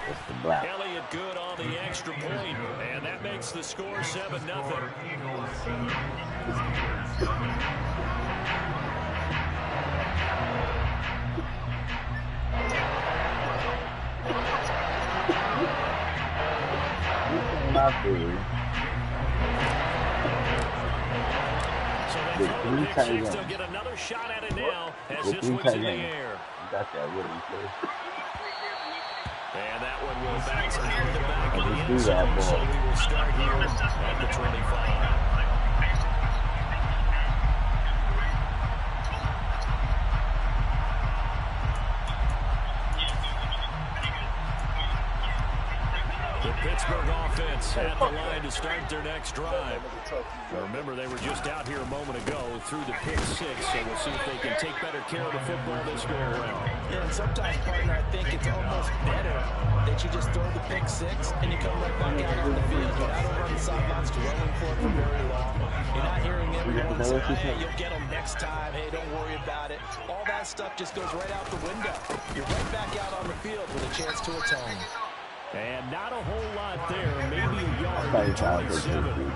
It's the black. Elliott good on the extra point, and that makes the score 7-0. Not really. So they throw the pick six. They'll get another shot at it now as this one's in the air. You got that, what do you say? And that one will bounce out of the back of the end zone, so we will start here at the 25. The Pittsburgh offense at the line to start their next drive. Now remember, they were just out here a moment ago through the pick six, so we'll see if they can take better care of the football this go around. Yeah, and sometimes, partner, I think it's almost better that you just throw the pick six and you come right back out on the field. You're not over on the sidelines dwelling for it for very long. You're not hearing everyone say, hey, you'll get them next time. Hey, don't worry about it. All that stuff just goes right out the window. You're right back out on the field with a chance to atone. And not a whole lot there, maybe a yard to 27.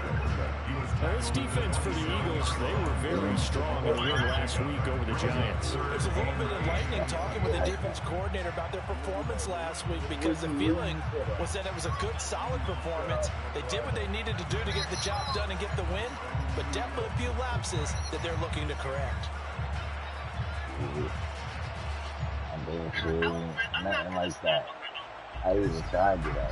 Now, this defense for the Eagles, they were very strong in the win last week over the Giants. There's a little bit of lightning talking with the defense coordinator about their performance last week because the feeling was that it was a good, solid performance. They did what they needed to do to get the job done and get the win, but definitely a few lapses that they're looking to correct. Nothing like that. I even tried it already.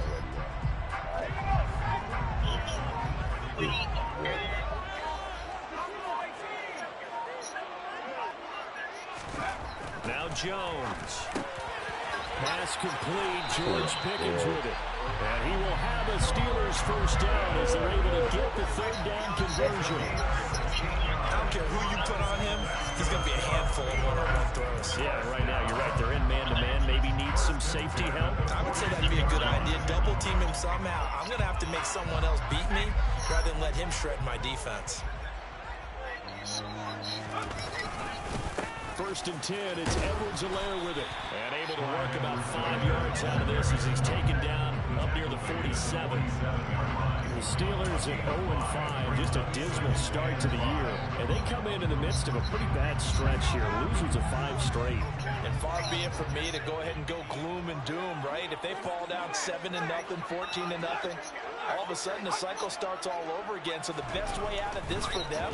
Now Jones. Pass complete. George Pickens with it. And he will have a Steelers first down as they're able to get the third down conversion. I don't care who you put on him, he's going to be a handful of one-on-one throws. Yeah, right now, you're right. They're in man-to-man. Maybe need some safety help. I would say that'd be a good idea. Double team him somehow. I'm going to have to make someone else beat me rather than let him shred my defense. First and 10, it's Edwards-Helaire with it. And able to work about 5 yards out of this as he's taken down up near the 47. The Steelers at 0-5, just a dismal start to the year. And they come in the midst of a pretty bad stretch here. Losers of 5 straight. And far be it from me to go ahead and go gloom and doom, right? If they fall down 7-0, 14-0, all of a sudden the cycle starts all over again. So the best way out of this for them,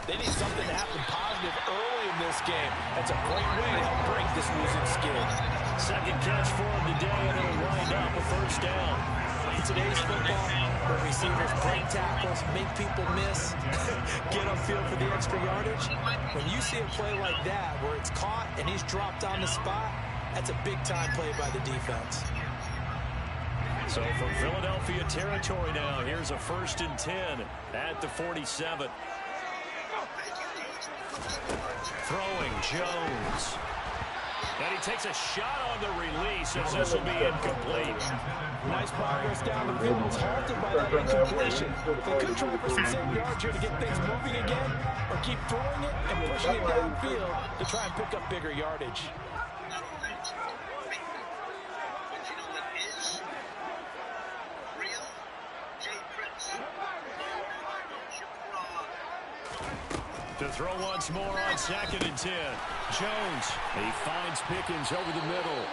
they need something to happen positive early in this game. That's a great way to help break this losing skid. Second catch for him today, and it'll wind up a first down. In today's football, where receivers break tackles, make people miss, get upfield for the extra yardage, when you see a play like that where it's caught and he's dropped on the spot, that's a big-time play by the defense. So from Philadelphia territory now, here's a first and 10 at the 47. Throwing Jones. And he takes a shot on the release as this will be incomplete. Nice progress down the field. It's halted by that incompletion. They could try for some 7 yards here to get things moving again, or keep throwing it and pushing it downfield to try and pick up bigger yardage. To throw once more on second and 10. Jones, he finds Pickens over the middle.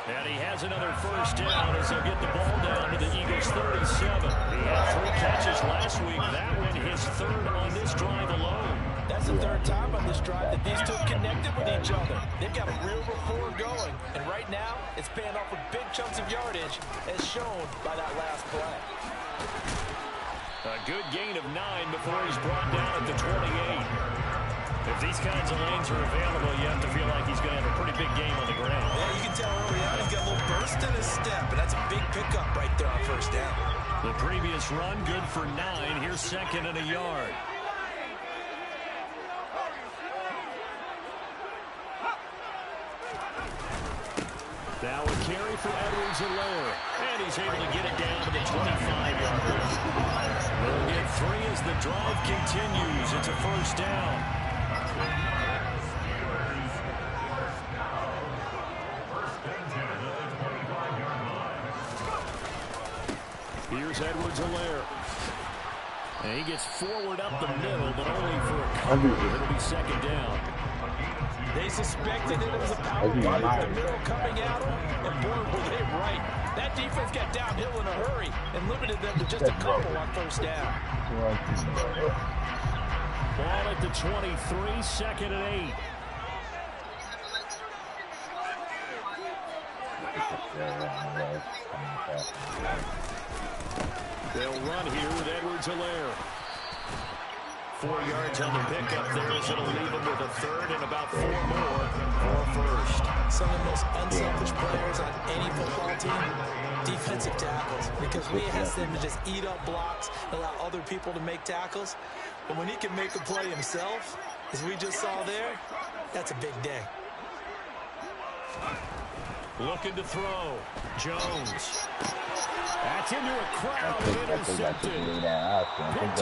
And he has another first down as they'll get the ball down to the Eagles' 37. He had 3 catches last week. That went his 3rd on this drive alone. That's the 3rd time on this drive that these two connected with each other. They've got a real rapport going. And right now, it's paying off with big chunks of yardage, as shown by that last play. A good gain of 9 before he's brought down at the 28. If these kinds of lanes are available, you have to feel like he's going to have a pretty big game on the ground. Yeah, you can tell early on he's got a little burst in his step, and that's a big pickup right there on first down. The previous run, good for 9. Here's second and a yard. Now a carry for Edwards-Helaire, and he's able to get it down to the 25-yard line. They'll get 3 as the drive continues. It's a first down. Here's Edwards-Helaire. And he gets forward up the middle, but only for a cover. It'll be second down. They suspected that it was a power run up the middle coming at them, and boy, were they right. That defense got downhill in a hurry and limited them to just a couple on first down. Ball at the 23, second and 8. They'll run here with Edwards-Helaire. 4 yards on the pickup there, as it'll leave them with a third and about 4 more for first. Some of the most unselfish players on any football team, defensive tackles, because we ask them to just eat up blocks, allow other people to make tackles. But when he can make a play himself, as we just saw there, that's a big day. Looking to throw. Jones. That's into a crowd and intercepted. Picked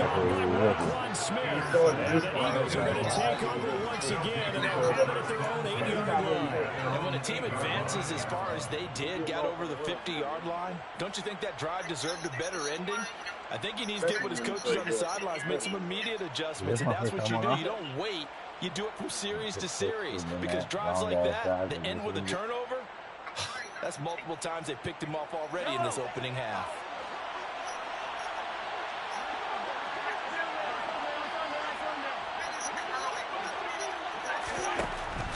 up by Roquan Smith. And the Eagles are going to take over once again, and they'll have it at their own 8-yard line. And when a team advances as far as they did, got over the 50-yard line, don't you think that drive deserved a better ending? I think he needs to get with his coaches on the sidelines, make some immediate adjustments, and that's what you do. You don't wait. You do it from series to series, because drives like that that end with a turnover, that's multiple times they picked him off already in this opening half.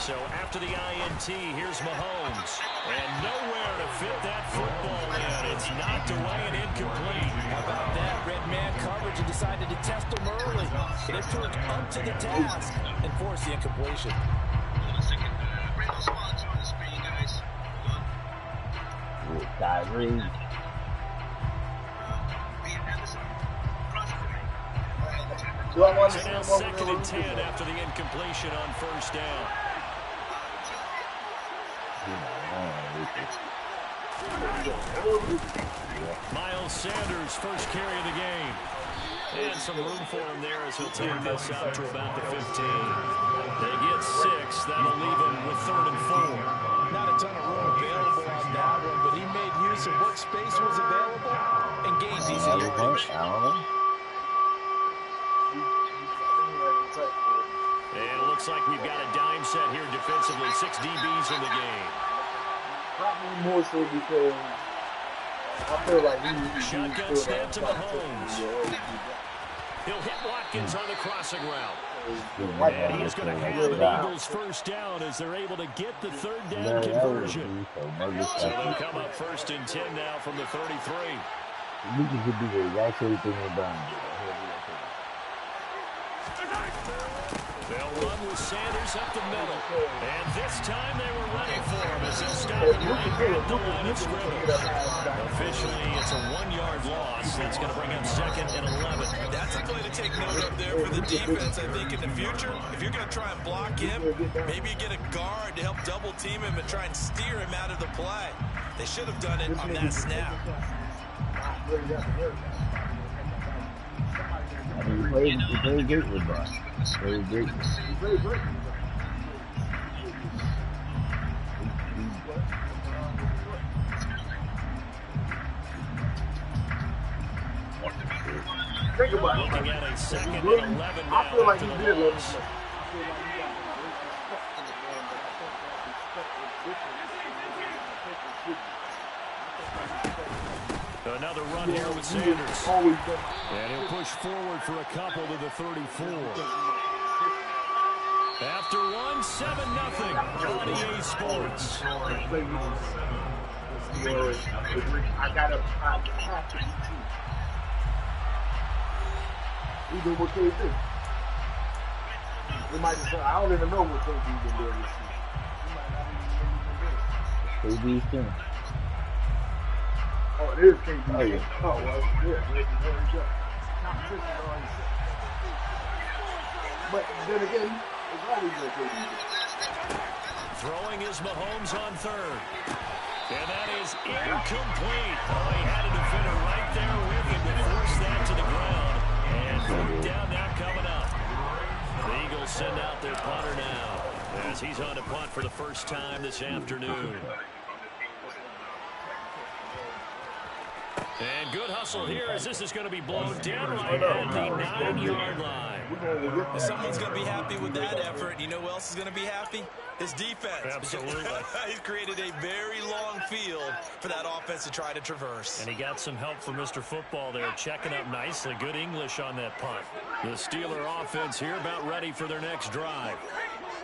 So after the INT, here's Mahomes. And nowhere to fit that football in. It's knocked away and incomplete. How about that? Red man coverage and decided to test him early. They proved up to the task and forced the incompletion. Kyrie. So now second and 10 after the incompletion on first down. Miles Sanders, first carry of the game. And some room for him there as he'll take this out to about the 15. They get 6. That'll leave him with 3rd and 4. Not a ton of room available on that one, but he made use of what space was available and gained decent yardage. And it looks like we've got a dime set here defensively. 6 DBs in the game. Probably more so because I feel like shotgun snap to Mahomes. He'll hit Watkins on the crossing route. And he's going to have an Eagles first down as they're able to get the 3rd down conversion. So they'll come up 1st and 10 now from the 33. You can do the exact same thing with Brown. They'll run with Sanders up the middle. And this time they were running for him as he'll stop right at the line of scrimmage. Officially, it's a 1-yard loss. That's going to bring up 2nd and 11. That's a play to take note of there for the defense, I think, in the future. If you're going to try and block him, maybe you get a guard to help double team him and try and steer him out of the play. They should have done it on that snap. I mean, he played great with that. Very great. Looking at a 2nd and 11 now. I feel like he did let us. Another run here with Sanders. And he'll push forward for a couple to the 34. After 1, 7-0 on EA Sports. I got a even what KD. We might just, I don't even know what KD been doing this season. KD's too. Oh, it is KD. Oh, yeah. Oh, well, yeah. But then again, it's always good KD. Throwing is Mahomes on 3rd. And that is incomplete. Oh, he had a defender right there with him to force that to the ground. And 4th down now coming up. The Eagles send out their punter now as he's on to punt for the first time this afternoon. And good hustle here as this is going to be blown down right at the 9-yard line. Someone's going to be happy with that effort. You know who else is going to be happy? His defense. Absolutely. He's created a very long field for that offense to try to traverse. And he got some help from Mr. Football there, checking up nicely. Good English on that punt. The Steeler offense here about ready for their next drive.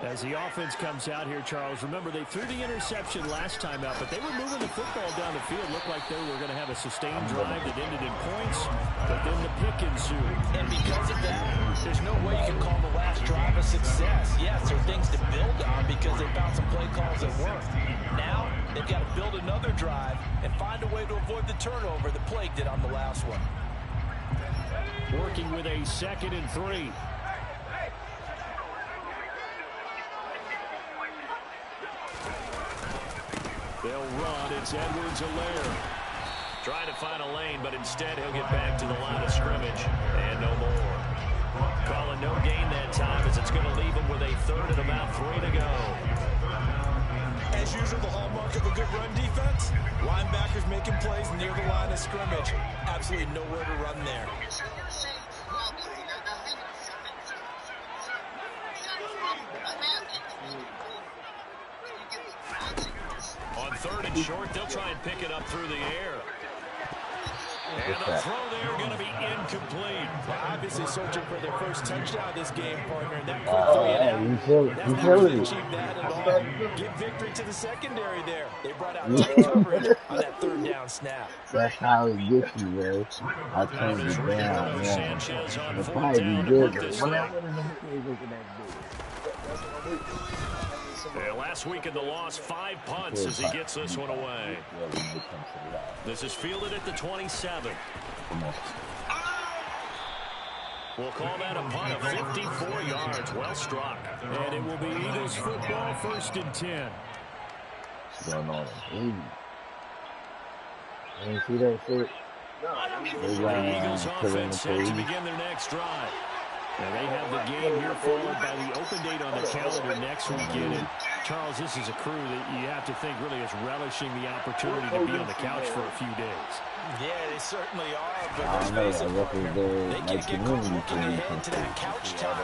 As the offense comes out here, Charles, remember they threw the interception last time out, but they were moving the football down the field. Looked like they were going to have a sustained drive that ended in points, but then the pick ensued. And because of that, there's no way you can call the last drive a success. Yes, there are things to build on because they found some play calls that worked. Now, they've got to build another drive and find a way to avoid the turnover that plagued it on the last one. Working with a 2nd and 3. They'll run. It's Edwards-Helaire. Trying to find a lane, but instead he'll get back to the line of scrimmage. And no more. Calling no gain that time as it's going to leave him with a 3rd and about 3 to go. As usual, the hallmark of a good run defense, linebackers making plays near the line of scrimmage. Absolutely nowhere to run there. On 3rd and short, they'll try and pick it up through the air. And the throw there going to be incomplete. Well, obviously searching for their first touchdown this game, partner. And that quick 3 and out. That's not going to achieve that at all. Give victory to the secondary there. They brought out tight coverage on that 3rd down snap. That's how it gets you, bro. I turned it down, man. It'll probably be good, but what I would have looking at Last week in the loss, 5 punts as he gets this one away. This is fielded at the 27. We'll call that a punt of 54 yards. Well struck. And it will be Eagles football, 1st and 10. What's going on? You see that shit? The Eagles offense set to begin their next drive. Now they have the game here followed by the open date on the calendar next weekend. And Charles, this is a crew that you have to think really is relishing the opportunity to be on the couch for a few days. Yeah, they certainly are, but let's face it, they can't get caught looking ahead to that couch time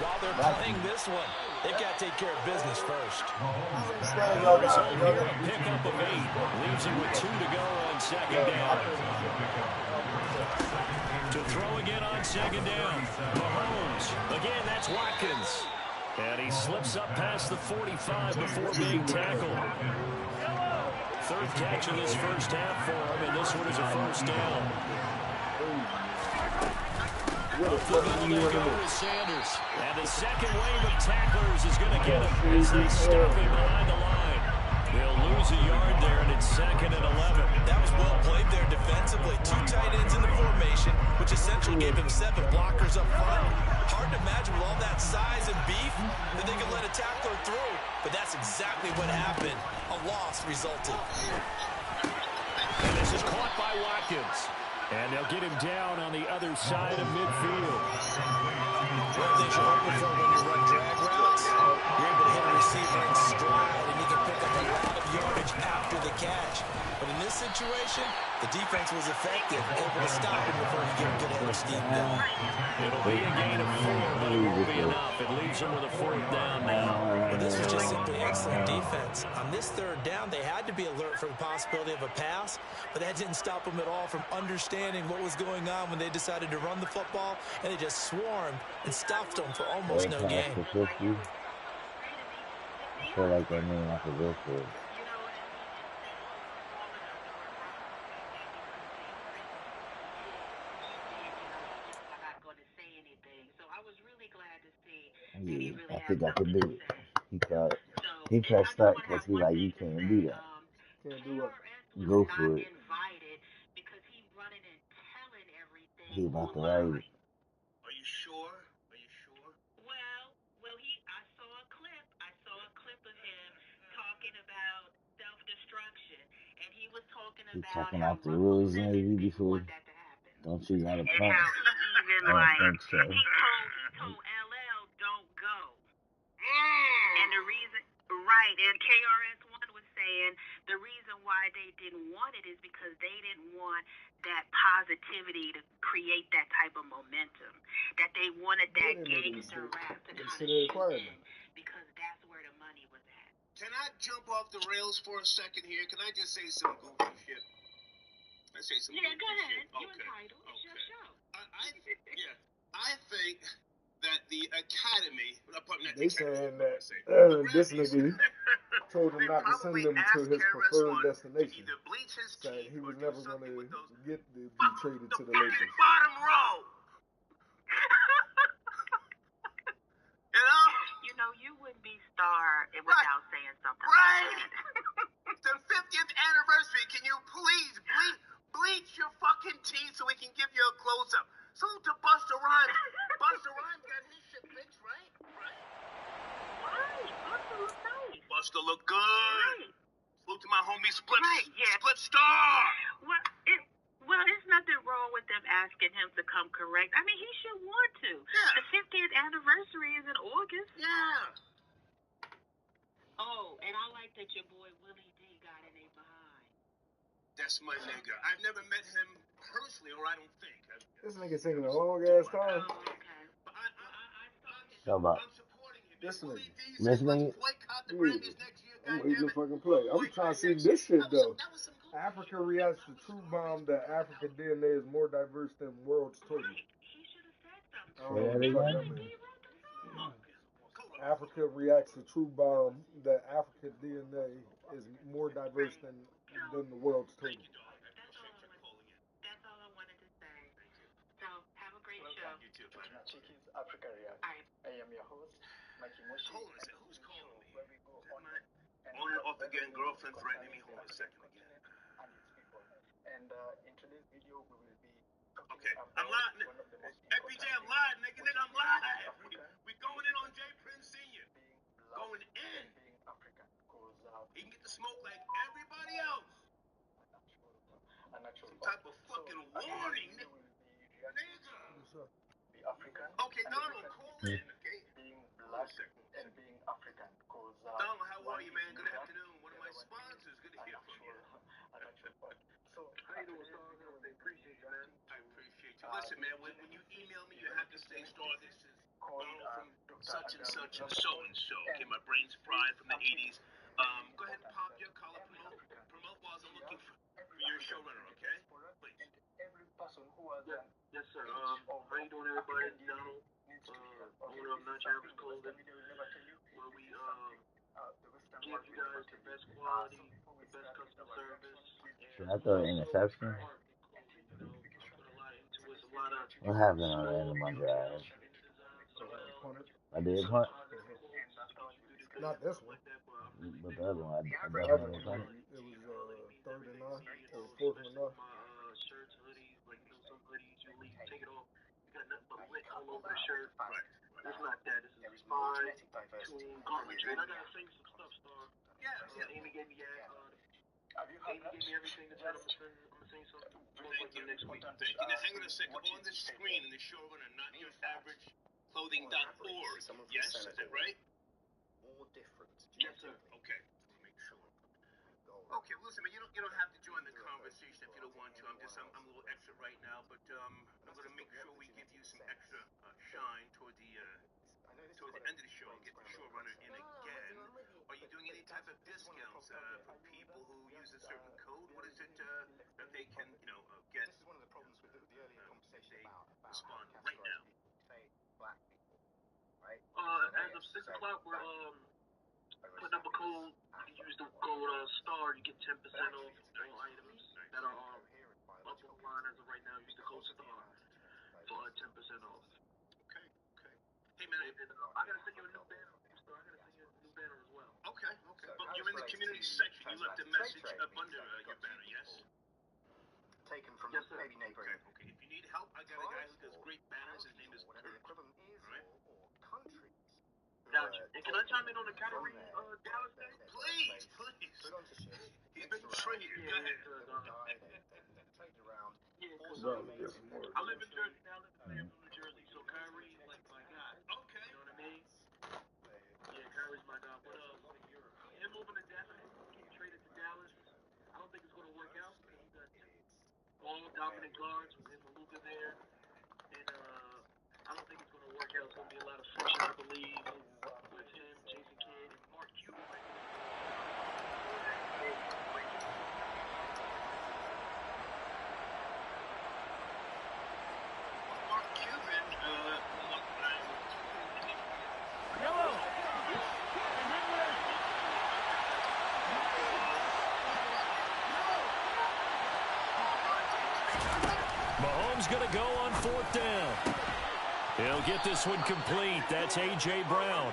while they're playing this one. They've got to take care of business first. Result here, a pickup of 8. Leaves him with 2 to go on 2nd down. To throw again on 2nd down. Mahomes. Again, that's Watkins. And he slips up past the 45 before being tackled. 3rd catch of this first half for him, and this one is a 1st down. Up the middle they go with Sanders. And the 2nd wave of tacklers is going to get him as they stop him behind the line. They'll lose a yard there, and it's 2nd and 11. That was well played there defensively. 2 tight ends in the formation, which essentially gave him 7 blockers up front. Hard to imagine with all that size and beef that they could let a tackler through. But that's exactly what happened. A loss resulted. And this is caught by Watkins. And they'll get him down on the other side of midfield. One thing you're hoping for when you run drag routes, you're able to hit a receiver in stride, and you can pick up a lot of yardage after the catch. But in this situation, the defense was effective, able to stop him before he get a good head of steam going. It'll be a gain of 4, but it won't be enough. It leaves him with a 4th down now. But this was just simply excellent defense. On this 3rd down, they had to be alert for the possibility of a pass, but that didn't stop them at all from understanding what was going on when they decided to run the football, and they just swarmed and stopped them for almost no gain. I feel like that man has to go for it. Yeah, I think I can do it. He tried stuck because he like, you can't do that. Can't do what? Go for it. He about to ride it. Are you sure? Are you sure? Well, I saw a clip of him talking about self-destruction, and he was talking He about talking how off the rules Russell maybe didn't before. want that to happen. Don't you got a And punch? how he even I don't think so. he told LL don't go. And the reason, right? And KRS-One was saying the reason why they didn't want it is because they didn't want that positivity to create that type of momentum. That they wanted that gangster rap to kind of shoot in because that's where the money was at. Can I jump off the rails for a second here? Can I just say some goofy shit? Let's say some goofy go ahead. shit. You're entitled. It's your show. I think that the Academy, They saying that this nigga told him not to send them to his preferred destination. Said he was never going to get to be traded to the Lakers. Bottom row. You know, you wouldn't be star without saying something right. like that. The 50th anniversary. Can you please bleach your fucking teeth so we can give you a close-up? Salute to Busta Rhymes. Busta Rhymes got his shit fixed, right? Right. Busta look nice. Busta look good. Right. Salute to my homie Split. Right, yeah. Split Star. Well, there's nothing wrong with them asking him to come correct. I mean, he should want to. Yeah. The 50th anniversary is in August. Yeah. Oh, and I like that your boy Willie D got in a behind. That's my nigga. I've never met him personally, or I don't think. This nigga taking a long ass time. Oh, okay. But Talk about I'm supporting him. This nigga. listening. Boycott the Grammys next year, I'm waiting to fucking play. I'm trying to see this shit though. Africa reacts to true bomb that African DNA is more diverse than world's total. He should have said something. I don't know what the fuck that means. Africa reacts to true bomb that African DNA is more diverse than the world's total. That's all I wanted to say. So, have a great show. You too, Chickies Africa React. I am your host, Mikey Moshi. Hold on a second. Who's calling me? On and off again, girlfriend threatening me. Hold on a second again. And in today's video, we will be Okay, I'm live. FBJ, I'm live, nigga, I'm live. We going in on J. Prince Sr. Going in. Being African, because he can get the smoke like everybody else. Some type of fucking warning, nigga. Be African. Okay, Donald, call in, okay? Being black and being African, because Donald, how are you, man? Good afternoon. One of my sponsors. Good to hear from you. So, how you doing, Star? I appreciate you, man. I appreciate you. Listen, man, when you email me, you have to say, Star, this is Donald from such and such and so and so. Okay, my brain's fried from the 80s. Go ahead and pop your collar, promote while I'm looking for your showrunner, okay? Please. Every person who has Yes, sir. How you doing, everybody? Donald, owner of Not Average Clothing, where we give you guys the best quality, the best customer service. Should I throw an interception? What happened on the end of my drive? I did punt? Not this one. But the other one, I definitely punt it. It was 3rd and 9 or 4th and 9. Shirts, hoodies, like, some hoodies, you leave, take it off. You got nothing but lit all over the shirt. Right. It's not that. This is fine, tuned, garment. I gotta say some stuff, Star. Yeah. Amy gave me Amy gave me everything to tell. I'm gonna say something. Thank you. Next week. Thank you. Now, hang on a second. On the screen in the showrunner, notyouraverageclothing.org. Yes, is that right? Yes, sir. Okay. Make sure. Okay, listen, man, you don't have to join the conversation if you don't want to. I'm a little extra right now, but I'm gonna make sure we give you some extra shine toward the end of the show. Get the showrunner in again. Are you doing any type of discounts for people who use a certain code? What is it that they can, get? This is one of the problems with the earlier conversation about respond right now. Black people, right? As of 6 o'clock, we're putting up a code. You use the code STAR, you get 10% off all items that are up on line as of right now. Use the code STAR for 10% off. Okay. Hey, man, I gotta send you a new banner. I gotta send you a new banner as well. Okay. But you're in the community section. You left a message up under your banner, yes? Taken from maybe neighboring. Okay. If you need help, I got a guy who does great banners. His name is Kurt. Right? Or countries. Gotcha. And can I chime in on the Kyrie Dallas thing? Please. He's been traded. Go ahead. Traded around. I live in Jersey now. I live in New Jersey, so Kyrie is like my guy. Okay. You know what I mean? Yeah, Kyrie's my guy. But him moving to Dallas, getting traded to Dallas, I don't don't think it's going to work out. He's got all dominant guards within the Luka there. And I don't think it's going to work out. It's going to be a lot of friction, I believe, with him, Jason Kidd, and Mark Cuban. Mark Cuban, Mahomes going to go on 4th down. He'll get this one complete. That's A.J. Brown.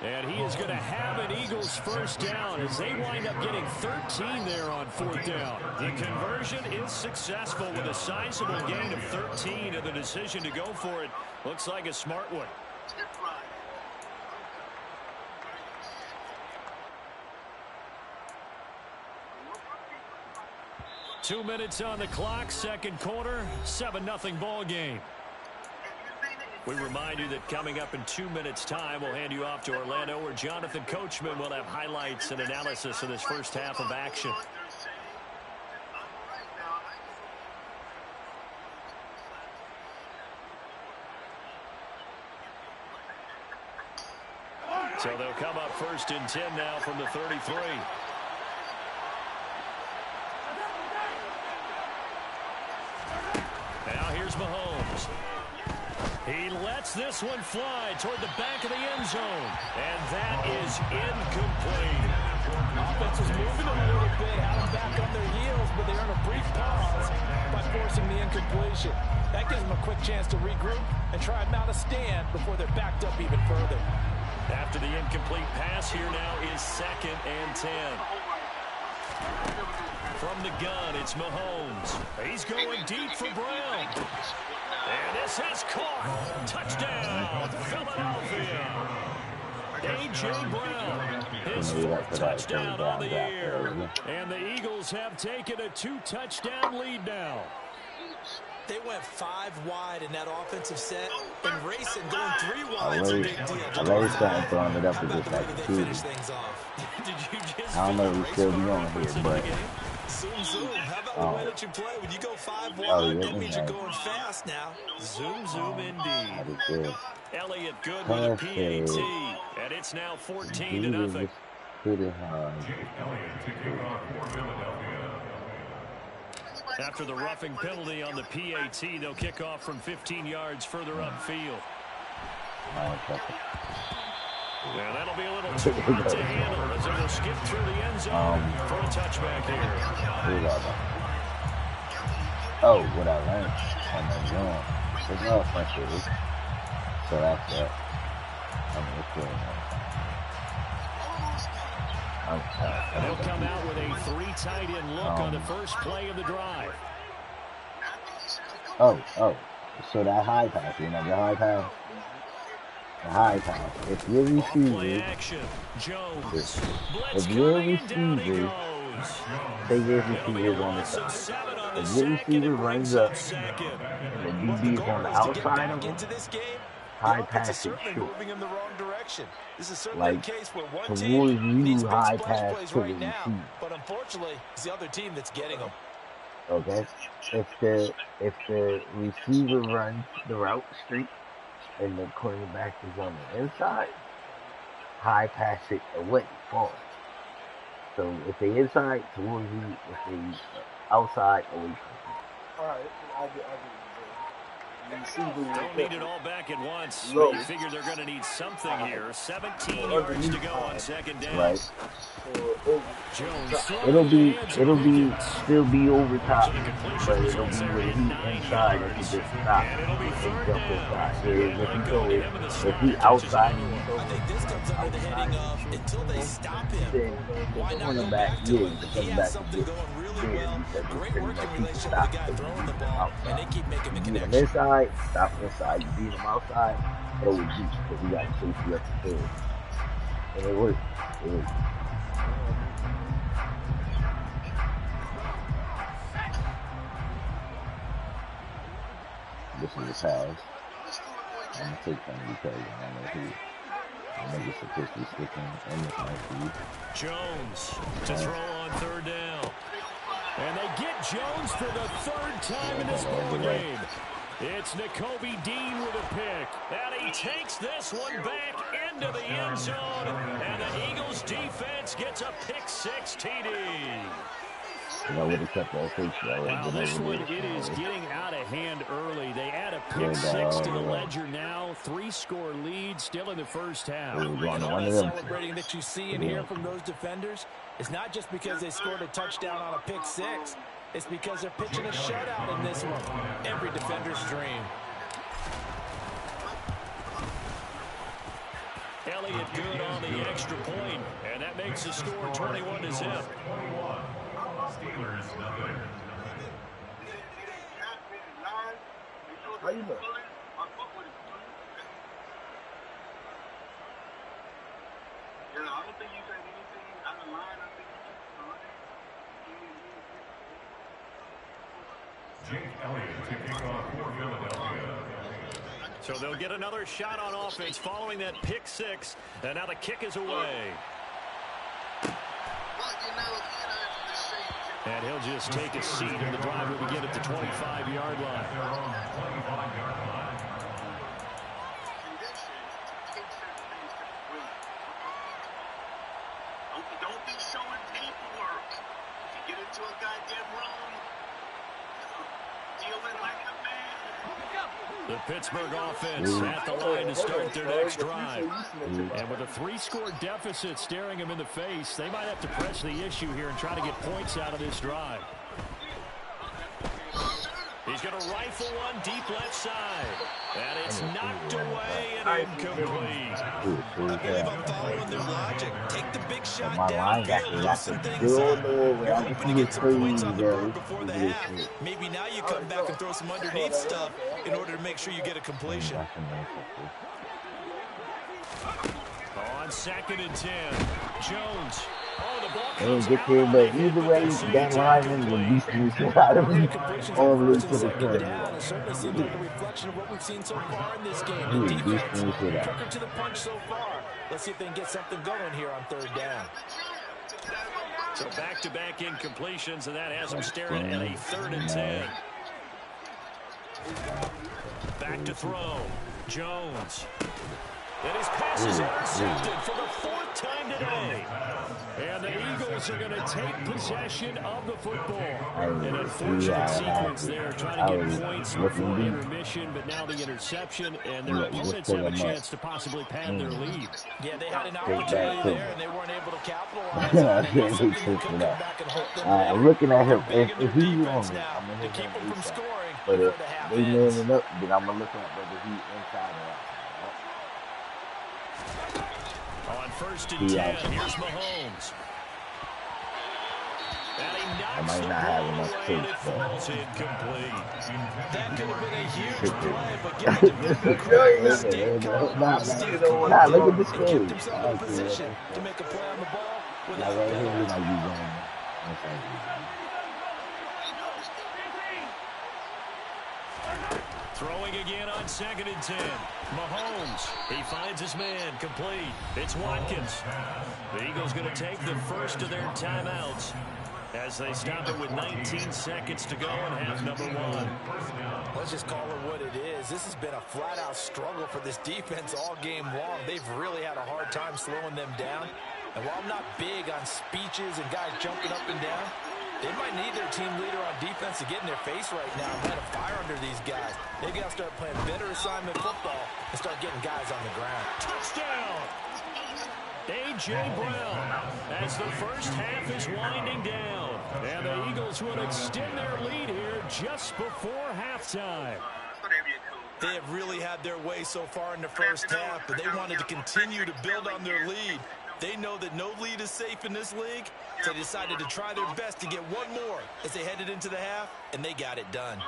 And he is going to have an Eagles first down as they wind up getting 13 there on 4th down. The conversion is successful with a sizable gain of 13, and the decision to go for it looks like a smart one. 2 minutes on the clock, second quarter, 7-0 ball game. We remind you that coming up in 2 minutes' time, we'll hand you off to Orlando, where Jonathan Coachman will have highlights and analysis of this first half of action. So they'll come up 1st and 10 now from the 33. Now here's Mahomes. He lets this one fly toward the back of the end zone. And that is incomplete. Offense was moving a little bit, had them back on their heels, but they earn a brief pause by forcing the incompletion. That gives them a quick chance to regroup and try and mount a stand before they're backed up even further. After the incomplete pass, here now is 2nd and 10. From the gun, it's Mahomes. He's going deep for Brown. And this has caught. Touchdown, Philadelphia. A.J. Brown, his 4th touchdown on the year. And the Eagles have taken a 2-touchdown lead now. They went 5 wide in that offensive set, and racing going 3 wide is a big deal. I always started throwing it up against like the two. I don't know if we still be on here, but zoom, zoom. How about the way that you play? When you go 5 wide, that means you're going fast now. Zoom, zoom, indeed. that is good. Elliott good with a PAT, and it's now 14-0. Pretty hard. After the roughing penalty on the PAT, they'll kick off from 15 yards further upfield. Yeah, that'll be a little too hard to handle as they'll skip through the end zone for a touchback here. Oh, what I learned on the zone. There's no offensive. So that's it. I mean, it's good. They'll come out with a 3 tight end look on the first play of the drive. Oh. So that high pass, you know, the high pass? The high pass. If you're receiving, if you're receiving, say your receiver's on the side. If your receiver runs up and the DB is on the outside of him, high pass is short. Like, towards you, high pass to the receiver. But unfortunately, it's the other team that's getting them. Okay? If the receiver runs the route straight and the quarterback is on the inside, high pass it away, forward. So if they inside, towards you, if they outside, away from you. Alright, I get Don't need it all back at once. But you figure they're going to need something here. 17 yards to go on 2nd down. Right. Jones. It'll still be over top, but it'll be with he inside if he just stop and jump inside. If he outside, I think this comes under the heading of until they stop him. Why not go back to him? He has something going really well. Great working relationship with the guy throwing the ball, and they keep making the connection. Inside, stop inside. You beat him outside, throw it deep because he got to chase you up the field. And it worked. This is a pass. I'm going to take them because I know who. Niggas supposed to be sticking in the country. Jones to throw on 3rd down. And they get Jones for the third time in this ball game. It's Nakobe Dean with a pick. And he takes this one back into the end zone. And the Eagles defense gets a pick-6 TD. Wow, this one, it is getting out of hand early. They add a pick-6 to the ledger now. 3-score lead still in the first half. And all that celebrating that you see and hear from those defenders is not just because they scored a touchdown on a pick-6. It's because they're pitching a shutout in this one. Every defender's dream. Elliott good on the extra point, and that makes the score 21-0. Steelers, nothing. How you know? Yeah, I don't think you said anything out of line. I think you just Jake Elliott kicking off for Philadelphia. So they'll get another shot on offense following that pick-6, and now the kick is away. And he'll just take a seat, and the drive will begin at the 25-yard line. Don't be showing paperwork. If you get into a goddamn room, deal it like a man. The Pittsburgh offense at the line to start their next drive. And with a 3-score deficit staring them in the face, they might have to press the issue here and try to get points out of this drive. He's going to rifle one deep left side. And it's knocked away and incomplete. I believe I'm following their logic. Take the big shot downfield, loosen things up. You're hoping to get some points on the board before the half. Maybe now you come back and throw some underneath stuff in order to make sure you get a completion. On 2nd and 10, Jones. Oh, the ball They didn't get there, but either way, that lineman will beat the shit out of him all the way to the corner. It certainly seems like a reflection of what we've seen so far in this game. The defense, quicker to the punch so far. Let's see if they can get something going here on 3rd down. So back-to-back incompletions, and that has them staring at a 3rd and 10. Back to throw. Jones. And his pass is intercepted for the 4th time today. And the Eagles are going to take possession of the football. An unfortunate sequence there, trying to get points before intermission, but now the interception, and their opponents have a chance to possibly pad their lead. Yeah, they had an opportunity there, and they weren't able to capitalize on it. I'm looking at him. If he's wrong, I'm going to keep him from scoring. But if they man it up, then I'm going to look at whether he's inside or out. On 1st and 10, here's Mahomes. And he knocks the ball away, and it falls incomplete. That could have been a huge play, but give the defender credit. Steve Cohen, look at this kept himself in position to make a play on the ball without penalty. Throwing again on 2nd and 10. Mahomes, he finds his man, complete. It's Watkins. The Eagles going to take the first of their timeouts as they stop it with 19 seconds to go in half number 1. Let's just call it what it is. This has been a flat-out struggle for this defense all game long. They've really had a hard time slowing them down. And while I'm not big on speeches and guys jumping up and down, they might need their team leader on defense to get in their face right now and light a fire under these guys. They've got to start playing better assignment football and start getting guys on the ground. Touchdown! A.J. Brown as the first half is winding down. And the Eagles will extend their lead here just before halftime. They have really had their way so far in the first half, but they wanted to continue to build on their lead. They know that no lead is safe in this league, so they decided to try their best to get one more as they headed into the half, and they got it done.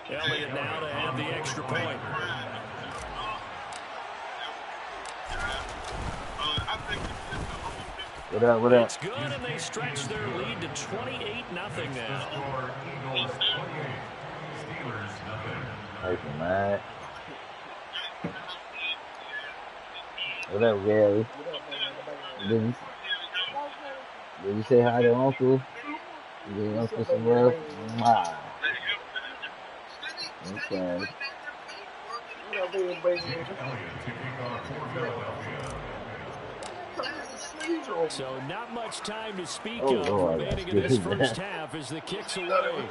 Elliott now to have the extra point. What up? It's good, and they stretch their lead to 28-0 now. Hey, man. What up, Gary? Did you say hi to Uncle? Did you Uncle some love? Wow. Okay. So not much time to speak Oh, of Lord, remaining that's in this good. first half as the kick's away.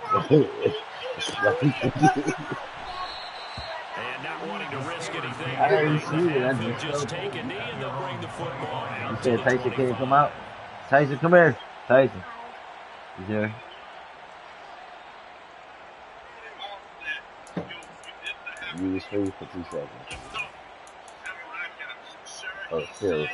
And not wanting to risk anything I here didn't late in the see it. I half, they'll just just felt take a it. knee and they'll bring the football You out to said the Tyson can't come out? 25. Tyson, come here. Tyson. He's there. You was free for 2 seconds. Oh, still.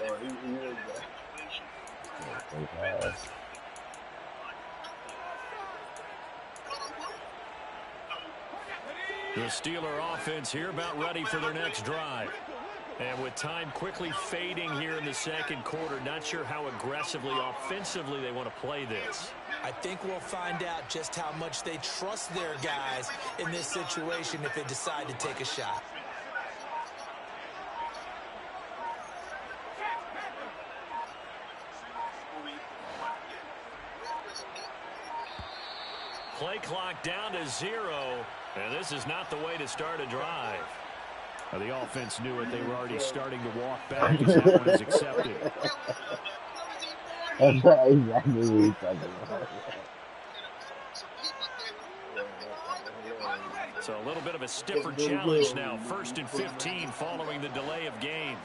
The Steeler offense here about ready for their next drive. And with time quickly fading here in the second quarter, not sure how aggressively, offensively they want to play this. I think we'll find out just how much they trust their guys in this situation if they decide to take a shot. Play clock down to 0, and this is not the way to start a drive. The offense knew it. They were already starting to walk back as that one is accepted. That's not exactly what he's talking about. So a little bit of a stiffer challenge now. 1st and 15 following the delay of game.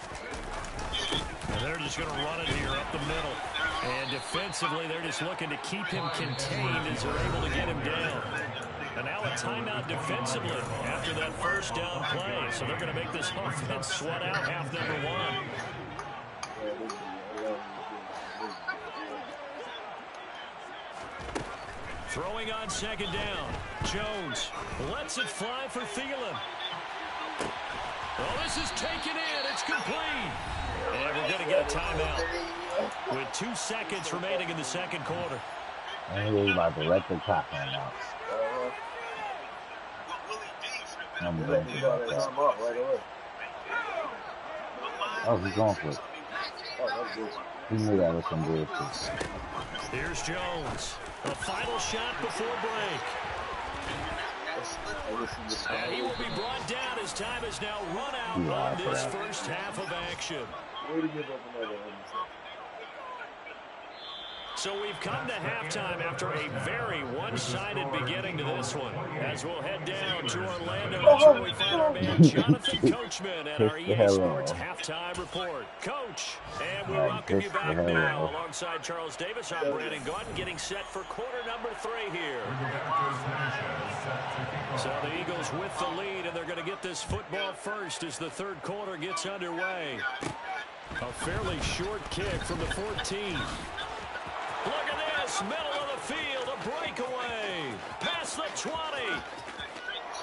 And they're just going to run it here up the middle. And defensively, they're just looking to keep him contained as they're able to get him down. And now a timeout defensively after that first down play. So they're going to make this offense sweat out half number 1. Throwing on 2nd down. Jones lets it fly for Thielen. Oh, this is taken in. It's complete. And we're going to get a timeout with 2 seconds remaining in the second quarter. And he's about to let the clock run out. I'm going to about that. Oh, he's going for it. He knew that was some bullshit. Here's Jones. A final shot before break. And he will be brought down as time is now run out on this first half of action. So we've come to halftime after a very one-sided beginning to this one. As we'll head down to Orlando, that's where we find our man Jonathan Coachman at our EA Sports Halftime Report. Coach, and we welcome you back now. Alongside Charles Davis, I'm Brandon Gordon, getting set for quarter number 3 here. So the Eagles with the lead, and they're going to get this football first as the third quarter gets underway. A fairly short kick from the 14. Look at this, middle of the field, a breakaway, past the 20,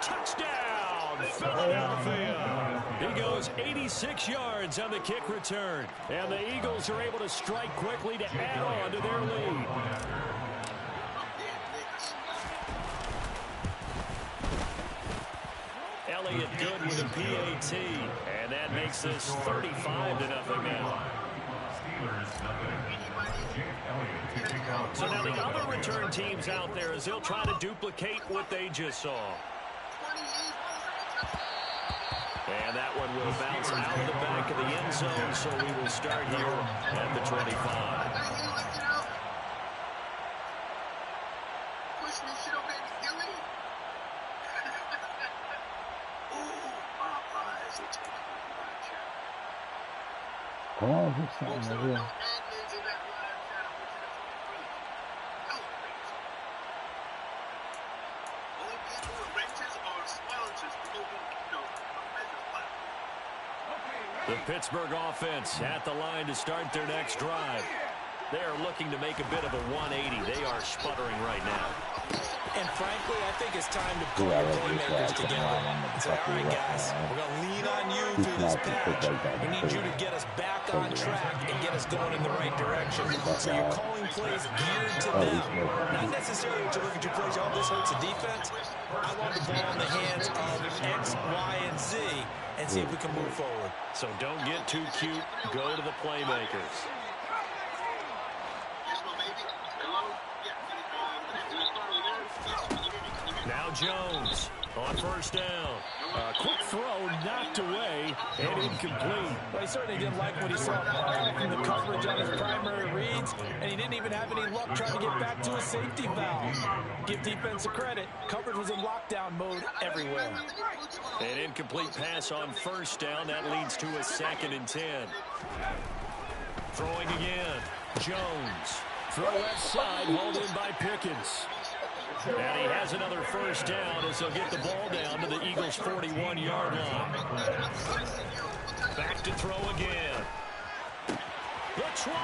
touchdown, Philadelphia. He goes 86 yards on the kick return, and the Eagles are able to strike quickly to add on to their lead. Elliott good with a PAT, and that makes this 35-0 now. So now the other return teams out there as they'll try to duplicate what they just saw. And that one will bounce out of the back of the end zone, so we will start here at the 25. Come on, do something over here. The Pittsburgh offense at the line to start their next drive. They are looking to make a bit of a 180. They are sputtering right now. And frankly, I think it's time to pull your playmakers together and say, all right, guys, we're going to lean on you through this patch. We need you to get us back on track and get us going in the right direction. So you're calling plays geared to them. Not necessarily what you look at your plays, oh, this hurts the defense. I want the ball in the hands of X, Y, and Z and see if we can move forward. So don't get too cute. Go to the playmakers. Now Jones on first down. Quick throw knocked away and incomplete. Well, he certainly didn't like what he saw from the coverage on his primary reads, and he didn't even have any luck trying to get back to his safety valve. Give defense a credit. Coverage was in lockdown mode everywhere. An incomplete pass on first down. That leads to a 2nd and 10. Throwing again. Jones. Throw left side, hauled in by Pickens. And he has another first down as he'll get the ball down to the Eagles' 41-yard line. Back to throw again. The 20.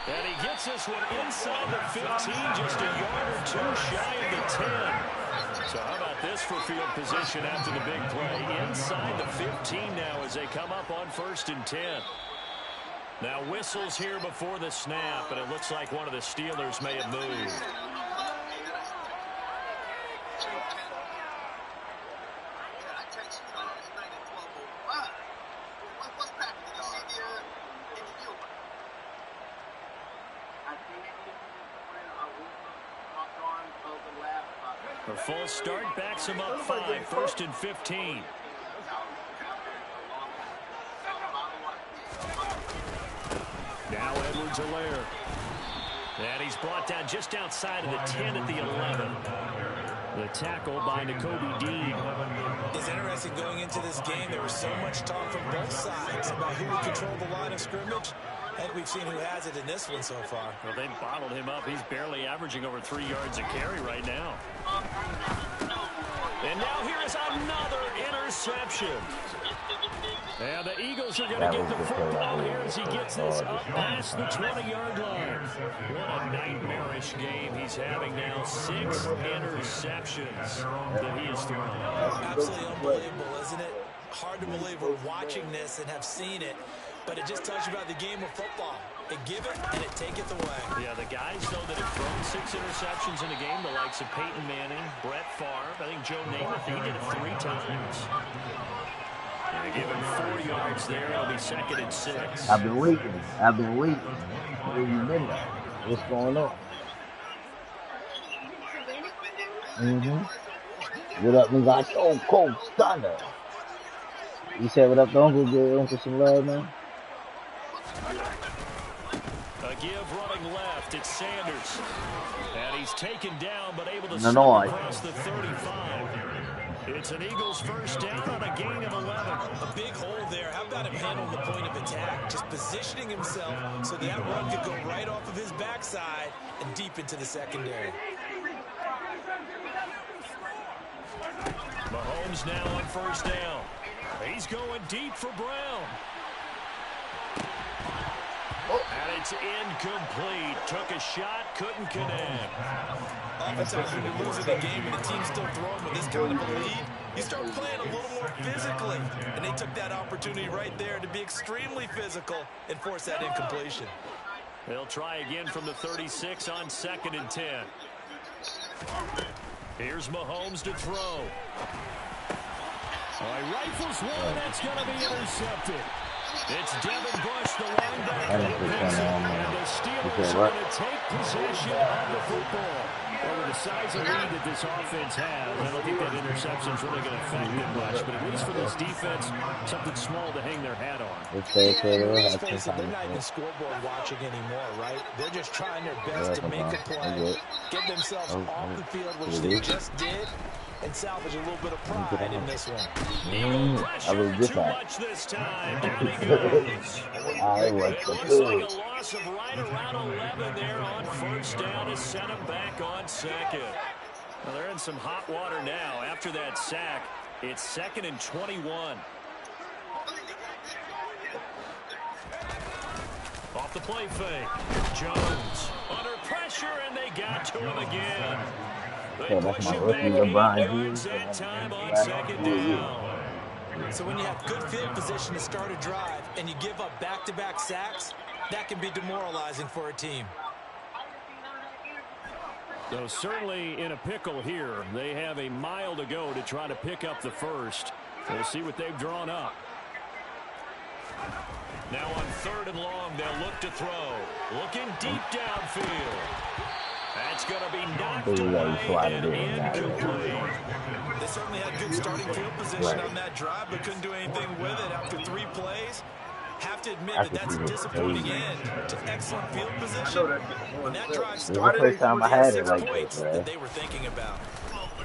And he gets this one inside the 15, just a yard or two shy of the 10. So how about this for field position after the big play? Inside the 15 now as they come up on 1st and 10. Now whistles here before the snap, and it looks like one of the Steelers may have moved. A false start backs him up 5, 1st and 15. Now Edwards-Helaire. And he's brought down just outside of the 10 at the 11. The tackle by Nakobe Dean. It's interesting going into this game. There was so much talk from both sides about who would control the line of scrimmage. And we've seen who has it in this one so far. Well, they've bottled him up. He's barely averaging over 3 yards a carry right now. And now here is another interception. And the Eagles are going to get the football here as he gets this up past the 20-yard line. What a nightmarish game he's having now. 6 interceptions that he has thrown. Absolutely unbelievable, isn't it? Hard to believe we're watching this and have seen it. But it just tells you about the game of football. They give it and it taketh away. Yeah, the guys, though, that have thrown 6 interceptions in a game, the likes of Peyton Manning, Brett Favre, I think Joe Namath, he did it 3 times. And they give him 4 yards there. It'll be 2nd and 6. I've been waiting. Where you been at? What's going on? What up, nigga? Oh, cold stunner. You said what up to Uncle? Give Uncle some love, man. A give running left. It's Sanders. And he's taken down, but able to No, slip across the 35. It's an Eagles first down on a gain of 11. A big hole there. How about him handling the point of attack? Just positioning himself so that run could go right off of his backside and deep into the secondary. Mahomes now on first down. He's going deep for Brown. And it's incomplete. Took a shot, couldn't connect. Oftentimes when you're losing a game and the team's still throwing with this kind of a lead, you start playing a little more physically. And they took that opportunity right there to be extremely physical and force that incompletion. They'll try again from the 36 on 2nd and 10. Here's Mahomes to throw. All right, rifles one, that's going to be intercepted. It's Devin Bush, the linebacker. And the Steelers are going to take possession of the football. Well, with the size of lead that this offense has, I don't think that interception is really going to affect them much. But at least for this defense, something small to hang their hat on. They're not even scoreboard watching anymore, right? They're just trying their best to make a play, get themselves off the field, which they just did, and salvage a little bit of pride in this one. I was too much this time. Down he goes. It looks like a loss of right around 11 there on first down to set him back on 2nd. Well, they're in some hot water now. After that sack, it's 2nd and 21. Off the play fake. Jones under pressure. pressure, and they got to him again. They So that's push my him rookie back 8 LeBron yards James. that time on second down. So when you have good field position to start a drive and you give up back-to-back sacks, that can be demoralizing for a team. So certainly in a pickle here. They have a mile to go to try to pick up the first. We'll see what they've drawn up. Now on 3rd and long, they'll look to throw. Looking deep downfield. That's going to be knocked away and incomplete. They certainly had good starting field position on that drive, but couldn't do anything with it after 3 plays. Have to admit that that's a disappointing end to excellent field position. When that drive started, the first time I had it 6 like points this, that they were thinking about.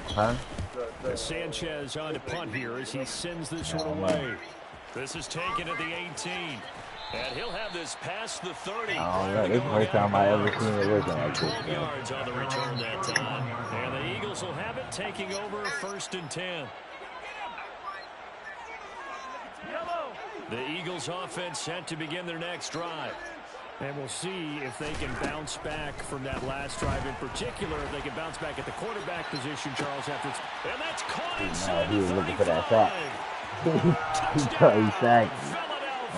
Huh? Sanchez on to punt here as he sends this one away. This is taken at the 18. And he'll have this past the 30. Oh, yeah, this is the first time I ever seen it looking like this. 12 yards on the return that time. And the Eagles will have it, taking over 1st and 10. The Eagles offense set to begin their next drive. And we'll see if they can bounce back from that last drive in particular, if they can bounce back at the quarterback position, Charles, after it's... And that's caught inside he was the looking for that 35. He sacked me.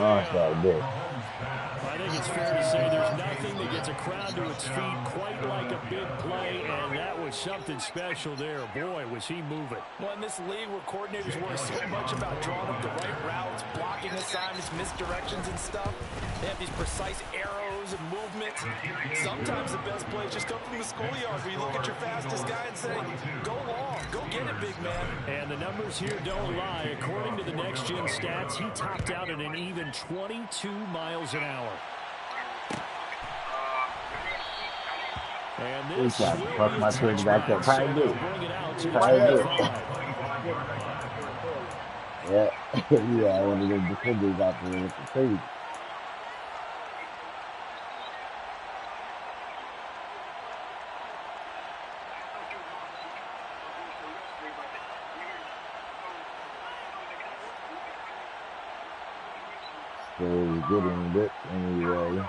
Oh, that's a bit. I think it's fair to say there's nothing that gets a crowd to its feet quite like a big play, and that was something special there. Boy, was he moving. Well, in this league where coordinators worry so much about drawing up the right routes, blocking assignments, misdirections and stuff, they have these precise arrows and movements. Sometimes the best plays just come from the schoolyard where you look at your fastest guy and say, go long, go get it, big man. And the numbers here don't lie. According to the next-gen stats, he topped out at an even 22 miles an hour. And this will fuck my twins back up. Try and do it. Try and do it. Yeah, yeah, one of them defenders out there with the crazy. So he's getting bit anyway.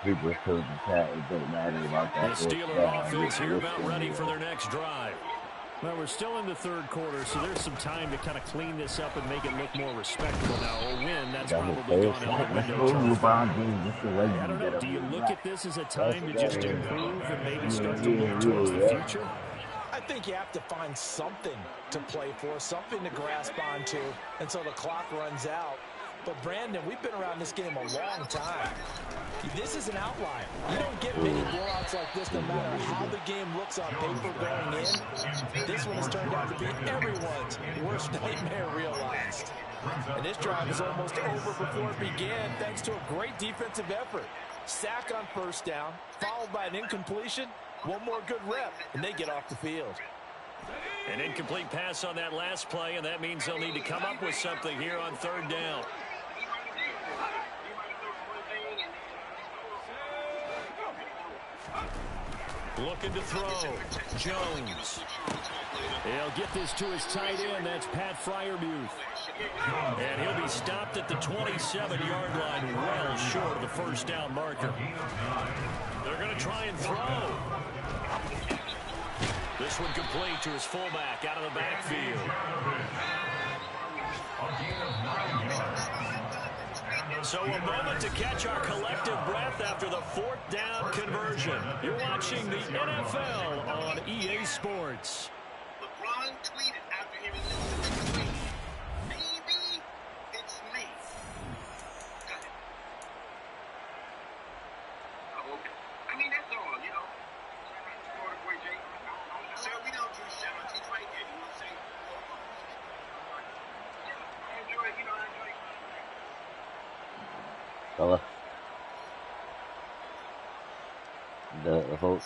People told the chat it doesn't matter about that. The Steeler offense here about ready for their next drive. Well, we're still in the 3rd quarter, so there's some time to kind of clean this up and make it look more respectable. Now, a win, that's probably gone out the window. I don't know. Do you look at this as a time to just improve and maybe start to look towards the future? I think you have to find something to play for, something to grasp onto until the clock runs out. But, Brandon, we've been around this game a long time. This is an outlier. You don't get many blowouts like this no matter how the game looks on paper going in. This one has turned out to be everyone's worst nightmare realized. And this drive is almost over before it began thanks to a great defensive effort. Sack on 1st down, followed by an incompletion. One more good rep, and they get off the field. An incomplete pass on that last play, and that means they'll need to come up with something here on 3rd down. Looking to throw. Jones. He'll get this to his tight end. That's Pat Freiermuth. And he'll be stopped at the 27-yard line, well short of the 1st down marker. They're going to try and throw. This one complete to his fullback out of the backfield. So a moment to catch our collective breath after the 4th down conversion. You're watching the NFL on EA Sports. LeBron tweeted after hearing this tweet, maybe it's me. Got it. Oh, okay. I mean, that's all, you know. Sir, we don't do shout-outs. He's right there. You know what I'm saying? I enjoy it. Fella. The Hulk.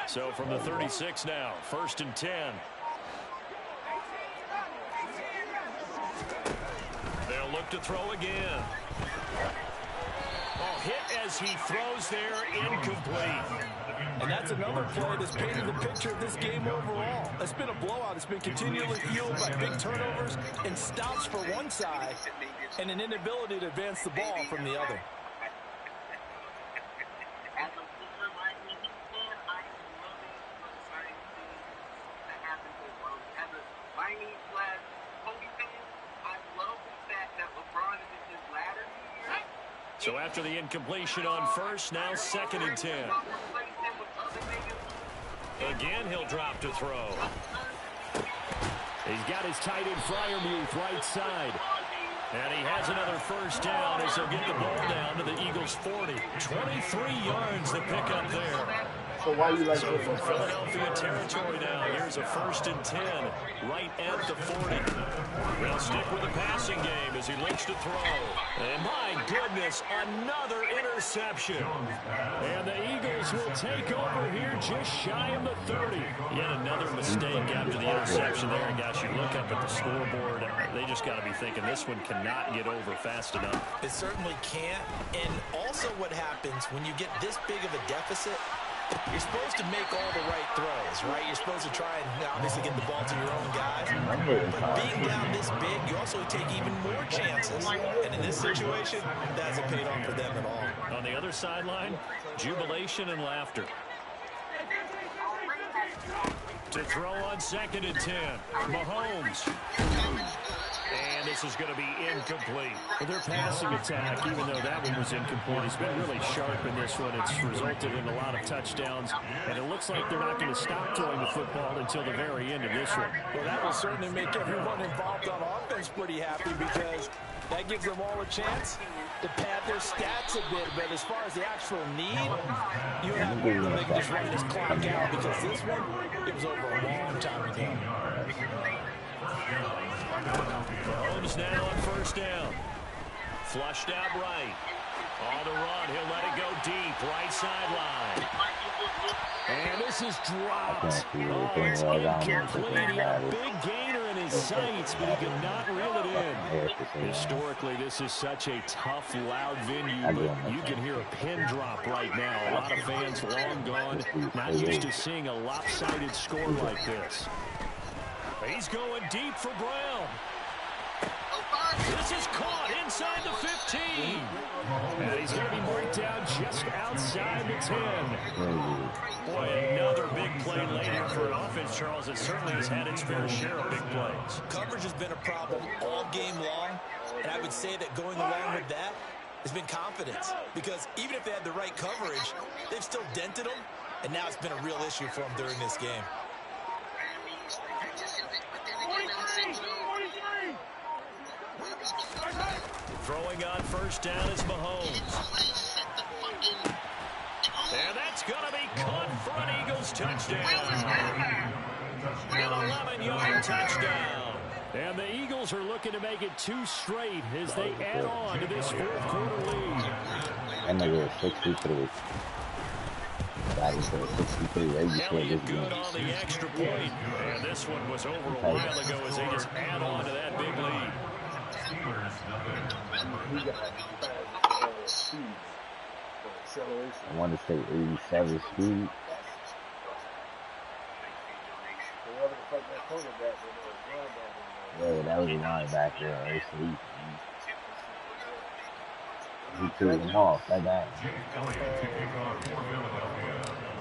So from the 36 now, 1st and 10. They'll look to throw again. Oh, hit as he throws there, incomplete. And that's another play that's painted the picture of this game overall. It's been a blowout. It's been continually fueled by big turnovers and stops for one side and an inability to advance the ball from the other. So after the incompletion on first, now 2nd and 10. Again, he'll drop to throw. He's got his tight end Freiermuth right side. And he has another first down as he'll get the ball down to the Eagles' 40. 23 yards to pick up there. So why you like so from Philadelphia territory now, here's a 1st and 10 right at the 40. They'll stick with the passing game as he looks to throw. And my goodness, another interception. And the Eagles will take over here just shy of the 30. Yet another mistake after the interception there. And guys, you look up at the scoreboard, they just got to be thinking this one cannot get over fast enough. It certainly can't. And also what happens when you get this big of a deficit, you're supposed to make all the right throws, right? You're supposed to try and obviously get the ball to your own guys. But being down this big, you also take even more chances. And in this situation, that hasn't paid off for them at all. On the other sideline, jubilation and laughter. To throw on 2nd and 10, Mahomes. And this is going to be incomplete. Well, their passing attack, even though that one was incomplete, has been really sharp in this one. It's resulted in a lot of touchdowns, and it looks like they're not going to stop throwing the football until the very end of this one. Well, that will certainly make everyone involved on offense pretty happy because that gives them all a chance to pad their stats a bit. But as far as the actual need, you have to make this run this clock out because this one, it was over a long time ago. Mahomes now on 1st down. Flushed out right. On the run, he'll let it go deep. Right sideline. And this is dropped. Oh, it's incomplete. He had a big gainer in his sights, but he could not reel it in. Historically, this is such a tough, loud venue, but you can hear a pin drop right now. A lot of fans long gone, not used to seeing a lopsided score like this. He's going deep for Brown. This is caught inside the 15. And he's going to be marked down just outside the 10. Boy, another big play late here for an offense, Charles, that certainly has had its fair share of big plays. Coverage has been a problem all game long, and I would say that going along with that has been confidence. Because even if they had the right coverage, they've still dented them, and now it's been a real issue for them during this game. Throwing on 1st down is Mahomes. And that's going to be caught for an Eagles touchdown. An 11-yard touchdown. And the Eagles are looking to make it 2 straight as they add on to this 4th quarter lead. And they were 63. That was 63 right before this game. Good on the extra point. And this one was over a while ago as they just add on to that big lead. I want to say 87 speed. Yeah, that was a linebacker. Right? He threw him off. That guy.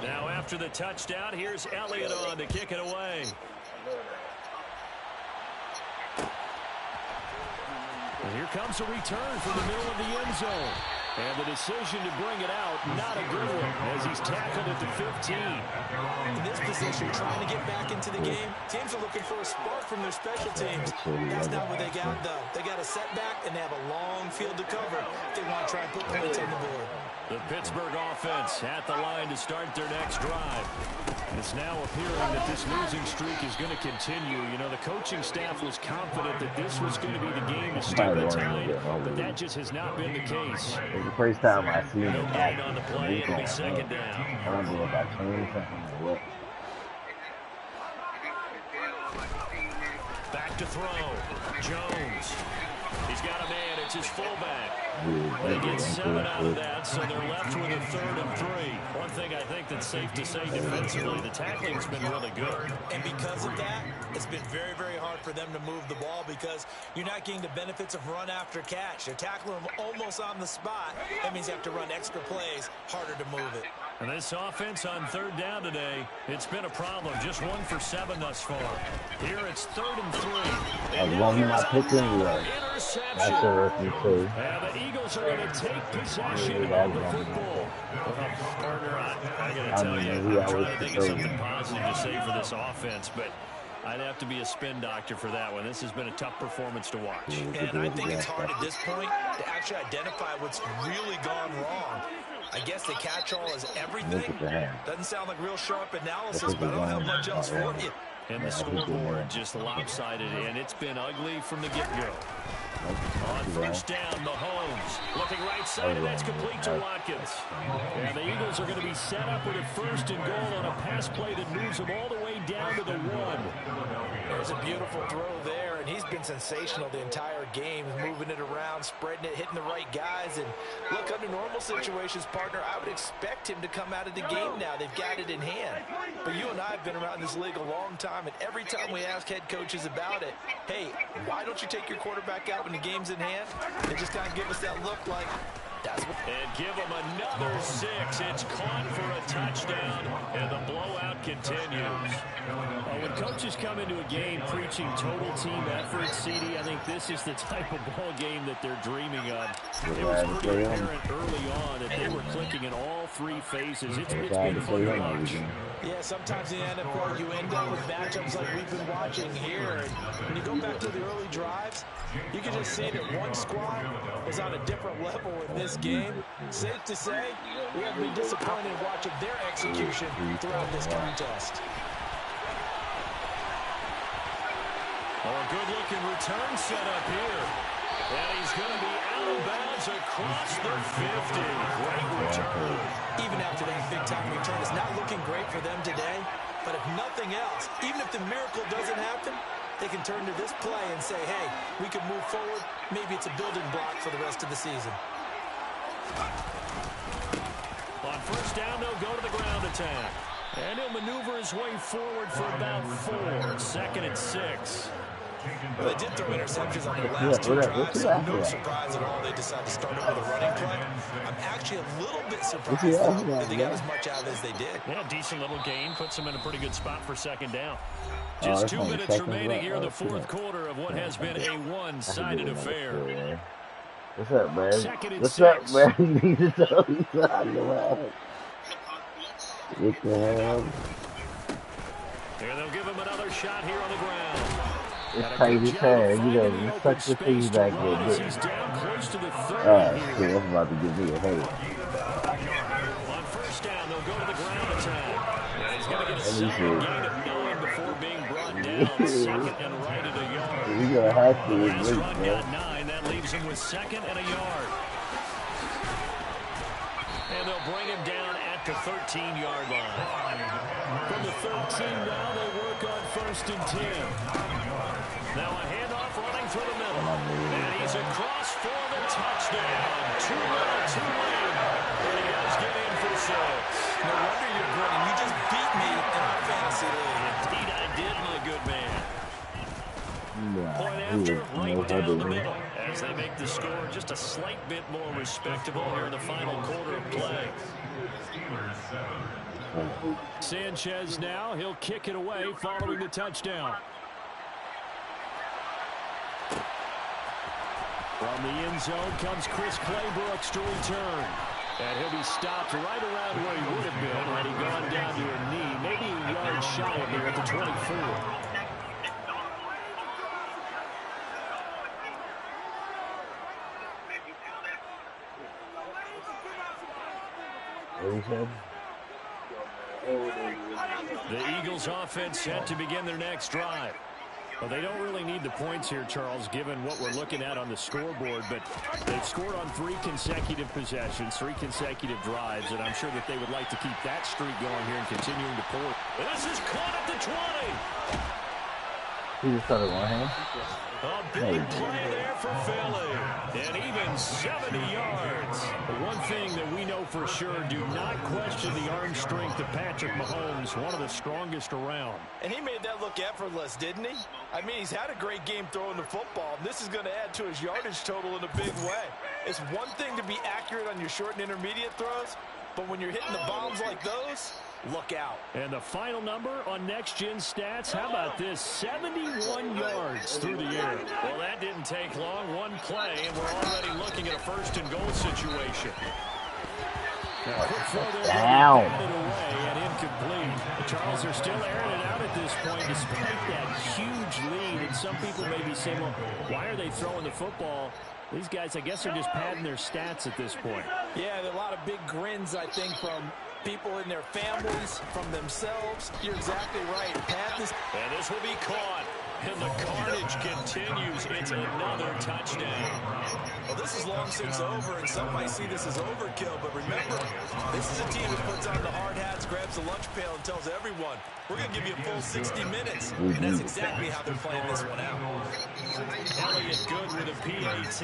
Now after the touchdown, here's Elliott on to kick it away. And here comes a return from the middle of the end zone. And the decision to bring it out, not a good one, as he's tackled at the 15. In this position, trying to get back into the game, teams are looking for a spark from their special teams. That's not what they got, though. They got a setback, and they have a long field to cover if they want to try and put points on the board. The Pittsburgh offense at the line to start their next drive. It's now appearing that this losing streak is going to continue. You know, the coaching staff was confident that this was going to be the game to start the tide, but that just has not been the case. The first time I seen him gain on the play, it'll be 2nd down. I wonder if I changed something or what. Back to throw. Jones. He's got a man it's his fullback. They get 7 out of that, so they're left with a 3rd and 3. One thing I think that's safe to say defensively, the tackling's been really good. And because of that, it's been very, very hard for them to move the ball because you're not getting the benefits of run after catch. They're tackling them almost on the spot. That means you have to run extra plays, harder to move it. And this offense on 3rd down today, it's been a problem. Just 1 for 7 thus far. Here it's 3rd and 3. As long as not picking anyway. That's a rookie too. And the Eagles are going to take possession of the football. Partner, I got to tell you, I'm trying to think of something positive to say for this offense, but I'd have to be a spin doctor for that one. This has been a tough performance to watch. And I think it's hard at this point to actually identify what's really gone wrong. I guess the catch-all is everything. Doesn't sound like real sharp analysis, but I don't have much else for you. And the scoreboard just lopsided, and it's been ugly from the get-go. On 1st down, Mahomes looking right side, and that's complete to Watkins. And the Eagles are going to be set up with a 1st and goal on a pass play that moves them all the way down to the 1. There's a beautiful throw there, and he's been sensational the entire game, moving it around, spreading it, hitting the right guys. And look, under normal situations, partner, I would expect him to come out of the game now. They've got it in hand. But you and I have been around this league a long time, and every time we ask head coaches about it, hey, why don't you take your quarterback out when the game's in hand? They just kind of give us that look like, that's what. And give him another 6. It's caught for a touchdown, and the blowout continues. When coaches come into a game preaching total team effort, CD, I think this is the type of ball game that they're dreaming of. It was pretty apparent early on that they were clicking in all 3 phases. It's been fun to watch. Yeah, sometimes in the NFL you end up with matchups like we've been watching here. And when you go back to the early drives, you can just see that one squad was on a different level in this game. Safe to say, we have been disappointed watching their execution throughout this contest. Oh, a good-looking return set up here. And he's going to be out of bounds across the 50. Great return. Even after that big-time return, it's not looking great for them today. But if nothing else, even if the miracle doesn't happen, they can turn to this play and say, hey, we can move forward. Maybe it's a building block for the rest of the season. On 1st down, they'll go to the ground attack. And he'll maneuver his way forward for about 4. 2nd and 6. Well, they did throw interceptions on their last 2 drives, so no surprise at all they decided to start it with a running play. I'm actually a little bit surprised that they got as much out as they did. Yeah, decent little gain. Puts them in a pretty good spot for 2nd down. Just 2 minutes remaining here in the 4th quarter of what has been a one-sided affair. What's up, man? 2nd and 6. What's up, man? You need to tell me something. What the hell? And they'll give him another shot here on the ground. It's tight as hell. You know, you such the things back there. He's down close to the 30 shit, that's about to give me a headache. On 1st down, they'll go to the ground attack. And he's going to get a second gain of 9 before being brought down. 2nd and right at a yard. You're going to have to Last wait, run man. got 9. That leaves him with 2nd and a yard. And they'll bring him down at the 13-yard line. From the 13 now, they work on 1st and 10. Now a handoff running through the middle. And he's across for the touchdown. 2 lane. And he does get in for 6. No wonder you're grinning. You just beat me in our fantasy league. Indeed I did, my good man. Point Nah, after, right down the middle. As they make the score just a slight bit more respectable here in the final quarter of play. Sanchez now, he'll kick it away following the touchdown. From the end zone comes Chris Claybrooks to return. And he'll be stopped right around where he would have been had he gone down to a knee. Maybe a yard shy of there at the 24. What he said? The Eagles offense set to begin their next drive. Well, they don't really need the points here, Charles, given what we're looking at on the scoreboard, but they've scored on 3 consecutive possessions, 3 consecutive drives, and I'm sure that they would like to keep that streak going here and continuing to pull it. This is caught at the 20. He just started one hand. A big play there for Philly. And even 70 yards. One thing that we know for sure, do not question the arm strength of Patrick Mahomes, one of the strongest around. And he made that look effortless, didn't he? I mean, he's had a great game throwing the football. This is going to add to his yardage total in a big way. It's one thing to be accurate on your short and intermediate throws, but when you're hitting the bombs like those, look out. And the final number on Next Gen Stats, how about this? 71 yards through the air. Well, that didn't take long. One play, and we're already looking at a first-and-goal situation. Down. Away and incomplete. The Charles are still airing it out at this point despite that huge lead. And some people may be saying, well, why are they throwing the football? These guys, I guess, are just padding their stats at this point. Yeah, there are a lot of big grins, I think, from people in their families, from themselves. You're exactly right. And this will be caught. And the carnage continues. It's another touchdown. Well, this is long since over, and some might see this as overkill. But remember, this is a team that puts on the hard hats, grabs the lunch pail, and tells everyone, we're going to give you a full 60 minutes. And that's exactly how they're playing this one out. Elliott good with a PAT.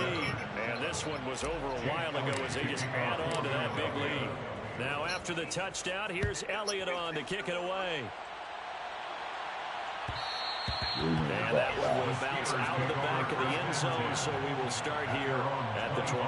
And this one was over a while ago as they just add on to that big lead. Now after the touchdown, here's Elliott on to kick it away. And that one will bounce out of the back of the end zone, so we will start here at the 25.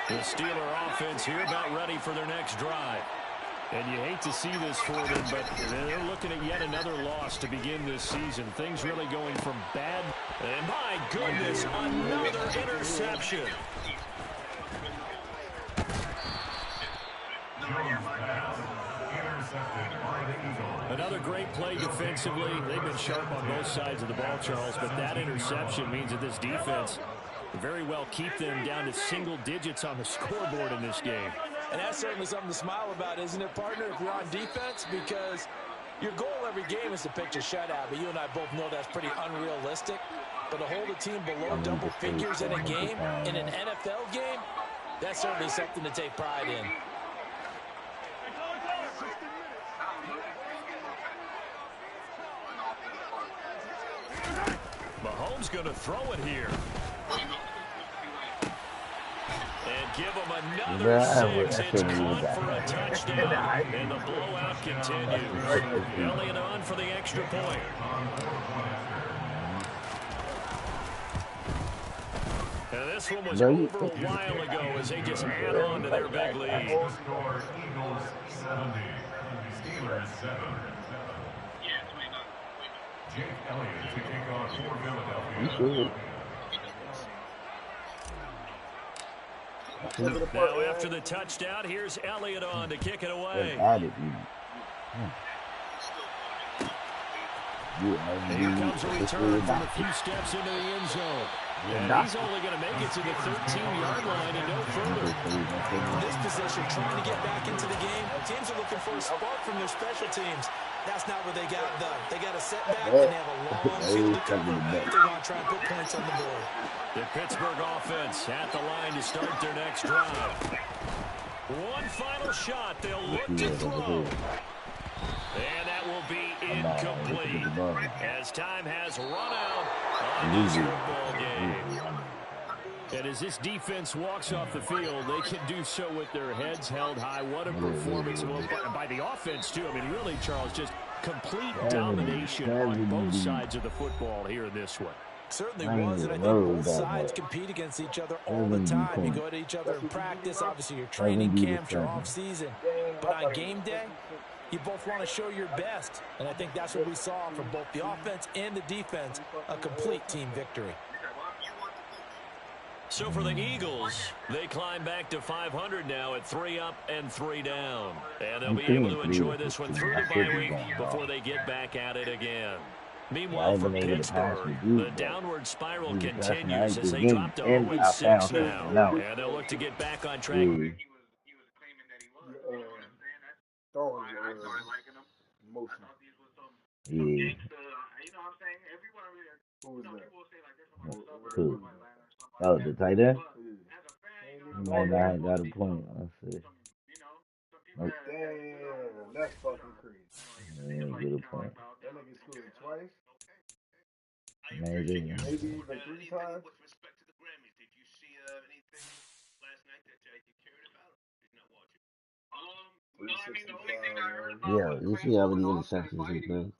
The Steeler offense here about ready for their next drive. And you hate to see this for them, but they're looking at yet another loss to begin this season. Things really going from bad. And my goodness, another interception. Another great play defensively. They've been sharp on both sides of the ball, Charles, but that interception means that this defense very well keep them down to single digits on the scoreboard in this game. And that's certainly something to smile about, isn't it, partner, if you're on defense? Because your goal every game is to pitch a shutout, but you and I both know that's pretty unrealistic. But to hold a team below double figures in a game, in an NFL game, that's certainly something to take pride in. Mahomes going to throw it here. And give him another 6. It's caught for a touchdown. And the blowout continues. Elliott on for the extra point. And this one was over a while ago as they just add on to their big lead. Eagles 70. Steelers 7. Jake Elliott to kick off for Philadelphia. Now after the touchdown, here's Elliott on to kick it away. Here comes a return from a few steps into the end zone. And he's only going to make it to the 13-yard line and no further. In this position, trying to get back into the game, teams are looking for a spark from their special teams. That's not what they got done. They got a setback, and they have a long field to cover. They want to try and put points on the board. The Pittsburgh offense at the line to start their next drive. One final shot. They'll look to throw. And that will be incomplete as time has run out on this football game. And as this defense walks off the field, they can do so with their heads held high. What a performance by the offense, too. I mean, really, Charles, just complete domination on both sides of the football here in this one. Certainly was, and I think both sides compete against each other all the time. You go at each other in practice, obviously your training camps, your off-season. But on game day, you both want to show your best. And I think that's what we saw from both the offense and the defense, a complete team victory. So for the Eagles, they climb back to 500 now at 3 up and 3 down. And they'll be able to enjoy this one through the bye week before they get back at it again. Meanwhile, for Pittsburgh, the downward spiral continues as they drop to 0-6 now. And they'll look to get back on track. Oh, the tight end? might not have got a point. Let's see. Nope. Damn, that's fucking crazy. Yeah, get a point. That nigga scored twice, Maybe. maybe even 3 times. With respect to the Grammys, did you see anything last night that you cared about? Did not watch it. No, I mean, the only thing I heard about Yeah, was you see how many interceptions he threw?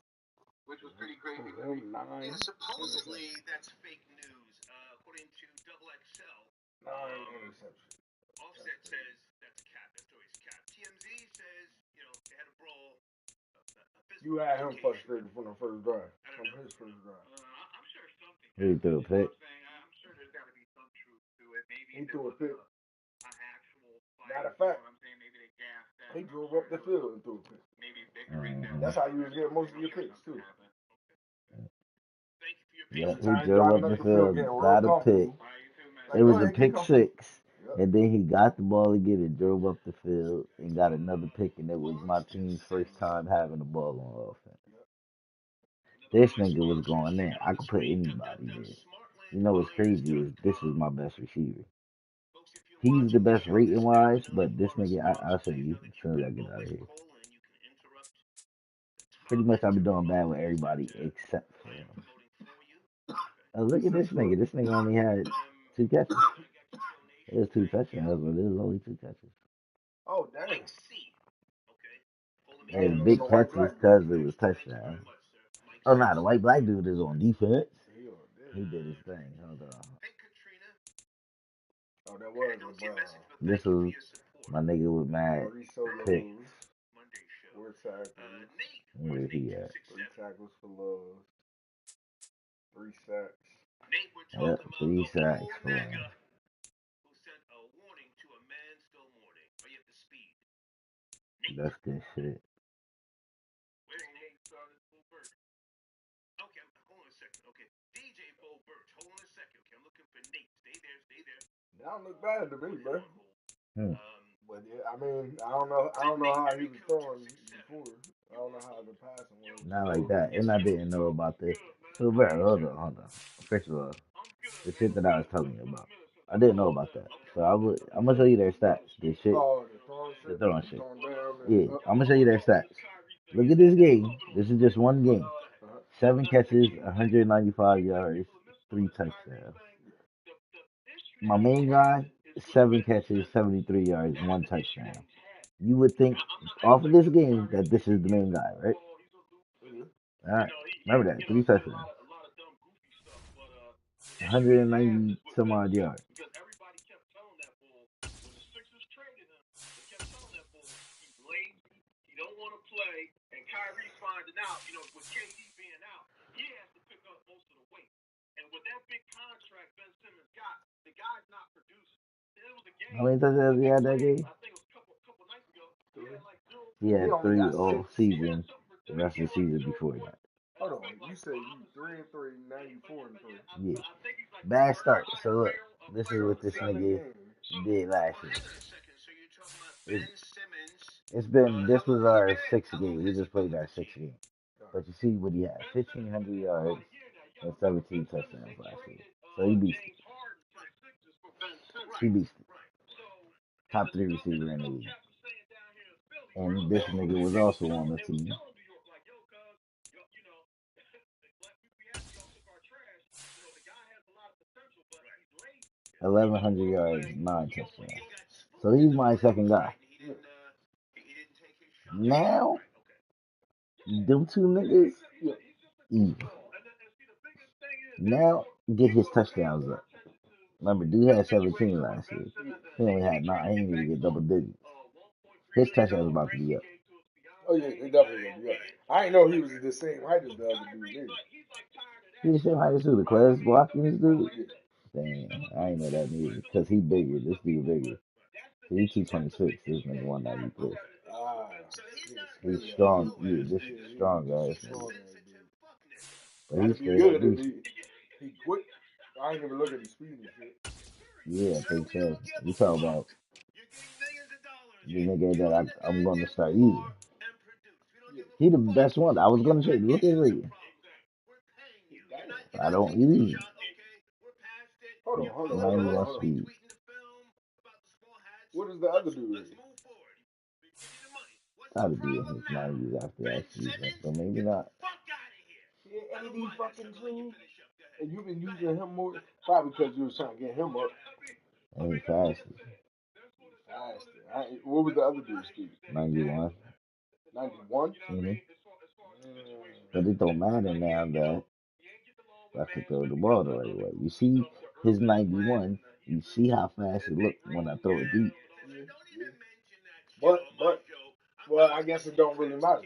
which was pretty crazy. Nine. Supposedly, that's fake news. According to Double XL, 9 interceptions. Offset says that's a cap. That story's a cap. TMZ says, they had a brawl. You had him frustrated from the first drive. From his first drive. I'm sure something. He threw a pick. I'm sure there's got to be some truth to it. Maybe He threw a pick. An actual fight. Matter of fact, I'm saying maybe they gassed that. he drove up the field and threw a pick. Maybe bickering. That's how you was getting most of your picks too. Yeah, he drove up the field, got a pick. It was a pick six. And then he got the ball again and drove up the field and got another pick, and it was my team's first time having the ball on offense. This nigga was going in. I could put anybody there. You know what's crazy is this is my best receiver. He's the best rating wise, but this nigga, I'll show you as soon as I get out of here. Pretty much I've been doing bad with everybody except for him. Oh, look at this nigga. This nigga only had 2 catches. It was 2 touchdowns, but it was only 2 catches. Oh, dang. And big catches because it was touchdowns. Oh, nah, the white black dude is on defense. He did his thing. Hold on. Oh, that was This was my nigga with mad picks. 4 tackles. Where he at? 3 tackles for loss. 3 sacks. Yep, 3 sacks for him. That's good shit. Okay, hold on a second. Okay, DJ Bo Birch. Hold on a second. Okay, I'm looking for Nate. Stay there. That don't look bad to me, bro. But I mean, I don't know how he was throwing before. I don't know how the passing was. Not like that. And I didn't know about this. So, bro, hold on. First of all, the shit that I was telling you about, I didn't know about that. So I'm gonna show you their stats. This shit, the throwing shit. Yeah, I'm gonna show you their stats. Look at this game. This is just one game. 7 catches, 195 yards, 3 touchdowns. My main guy, 7 catches, 73 yards, 1 touchdown. You would think off of this game that this is the main guy, right? All right. Remember that, 3 touchdowns, 190 some odd yards. How many touchdowns he had that game? He had 3 all season. The rest of the season before that. Hold on, you say you 3-3, now you 4-3. Yeah. Bad start. So look, this is what this nigga did last year. This was our 6th game. We just played our 6th game. But you see what he had, 1,500 yards and 17 touchdowns last year. So he beasted. He beasted. Top 3 receiver in the league. And this nigga was also on the team. 1,100 yards, 9 touchdowns. So he's my second guy. Now, them 2 niggas, evil. Now, get his touchdowns up. Remember, dude had 17 last year. He only had 9. He didn't even get double digits. His touchdowns about to be up. Oh, yeah, it definitely gonna be up. I didn't know he was the same height as the other dude. He the same height as who? The Quez Watkins dude? Damn, I ain't know that neither. Because he bigger. This dude bigger. He 226. This nigga 193. He's strong. Yeah, this is strong, guys. But he's straight up. He quit. I ain't even look at his speed and shit. Yeah, I think so. You talking about the nigga that I'm going to start using. He the best one. I was going to say, look at him. I don't use him. Hold on. Speed. What is the other dude? Let's move forward. We give you the money. What's Gotta the be in problem his now? 90s after Ben that season, Simmons, so maybe get not. the fuck out of here. Yeah, I don't 80 buy that fucking shit. I'll let you two. finish up. Go ahead. And you've been using him more, probably because you was trying to get him up Ain't faster. faster. What was the other dude's speed? 91. 91? Mm-hmm. But it don't matter now that I could throw the ball the right way. You see his 91, you see how fast it looked when I throw it deep. But, well, I guess it don't really matter.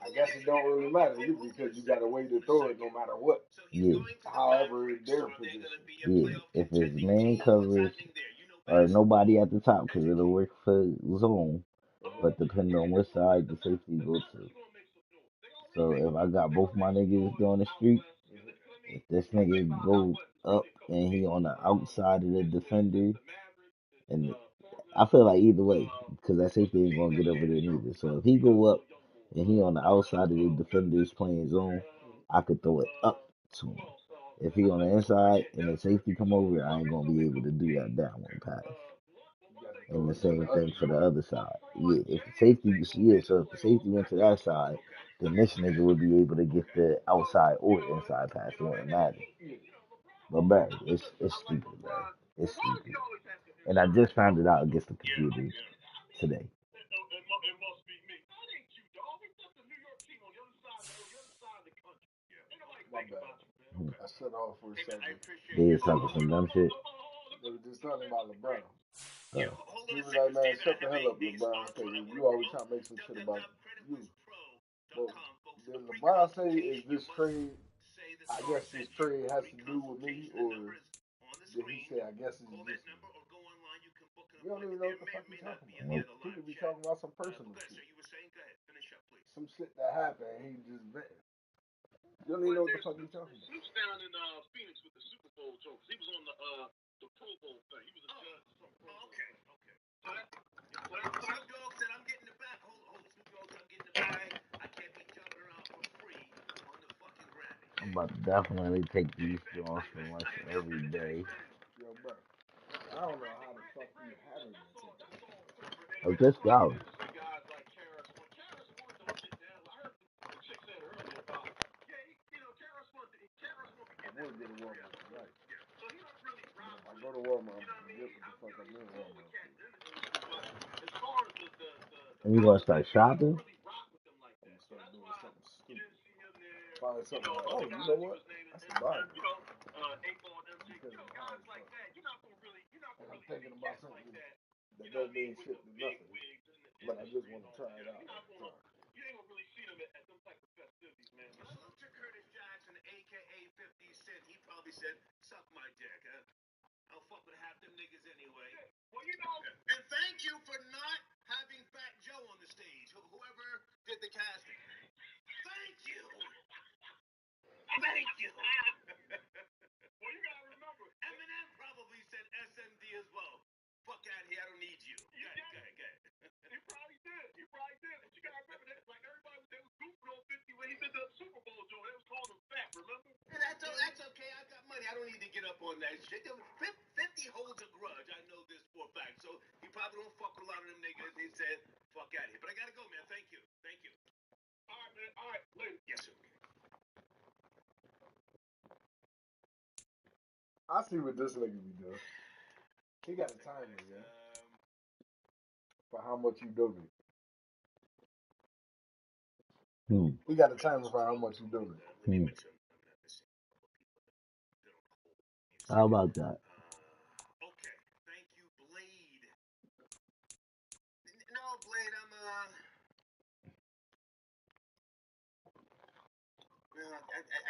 I guess it don't really matter either because you got a way to throw it no matter what. Yeah. However, their position. Yeah. If it's man coverage or nobody at the top, because it'll work for zone, but depending on which side the safety goes to. So if I got both my niggas doing the street, if this nigga go up and he on the outside of the defender, and I feel like either way, because that safety ain't gonna get over there neither. So if he go up and he on the outside of the defenders playing zone, I could throw it up to him. If he on the inside and the safety come over, I ain't gonna be able to do that downward pass. And the same thing for the other side. Yeah, if the safety, so if the safety went to that side, then this nigga would be able to get the outside or inside pass. It wouldn't matter. But bro, it's stupid, bro. It's stupid. And I just found it out against the computer today. My bad. I shut off for a second. They was talking some dumb shit. They were just talking about LeBron. Uh, He was like, man, shut the hell up, LeBron, because you always trying to make some shit about you. But did LeBron say, is this trade, I guess this trade has to do with me, or did he say, I guess it's just me? You don't even know what the fuck he's talking about. Nope. He could be talking about some personal shit. Some shit that happened, and he just vented. You don't even know what the fuck he's talking about. Snoop's down in Phoenix with the Super Bowl trophies. He was on the Pro Bowl thing. He was a judge. Okay. Snoop Dogg said, I'm getting the bag. Hold, Snoop Dogg said, I'm getting the bag. I can't be jumping around for free on the fucking Grammy. I'm about to definitely take these joints for lunch every day. Yo, bro. I don't know how the fuck you haven't been taking. Oh, just go. I would go to Walmart tonight. But if I go to Walmart, I'm gonna get what the fuck I'm in Walmart for. And you gonna start shopping? I'm gonna start doing something stupid. Find something like, oh, you know what? I should buy this. Because I'm high as fuck. And I'm thinking about something that don't mean shit to nothing. But I just want to try it out. Salute to Curtis Jackson, a.k.a. 50 Cent. He probably said, suck my dick, huh? I'll fuck with half them niggas anyway. And thank you for not having Fat Joe on the stage, whoever did the casting. Thank you. Thank you. Well, you gotta remember, Eminem probably said SMD as well. Fuck out here, I don't need you. Go ahead. He probably did. But you gotta remember that, like everybody, they was goofing on 50 when he did the Super Bowl joint. They was calling him fat, remember? Yeah, that's okay. I got money. I don't need to get up on that shit. 50 holds a grudge. I know this for a fact. So he probably don't fuck with a lot of them niggas. He said, fuck out of here. But I gotta go, man. Thank you. All right, man. All right, later. Yes, sir. I see what this nigga be doing. He got a timer, yeah. For how much you donate. He got a timer for how much you donate. How about that? Okay. Thank you, Blade. No, Blade,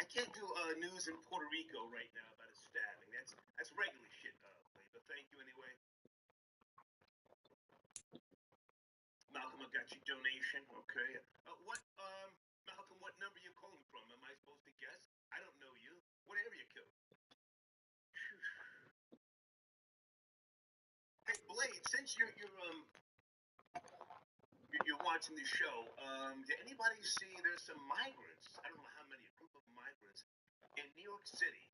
I can't do news in Puerto Rico right now about a stabbing. That's regular shit, Blade. But thank you anyway. Malcolm, I got your donation. Okay. Malcolm, what number you calling from? Am I supposed to guess? I don't know you. What area code? Hey, Blade, since you're watching the show, did anybody see there's some migrants? I don't know how many, a group of migrants in New York City.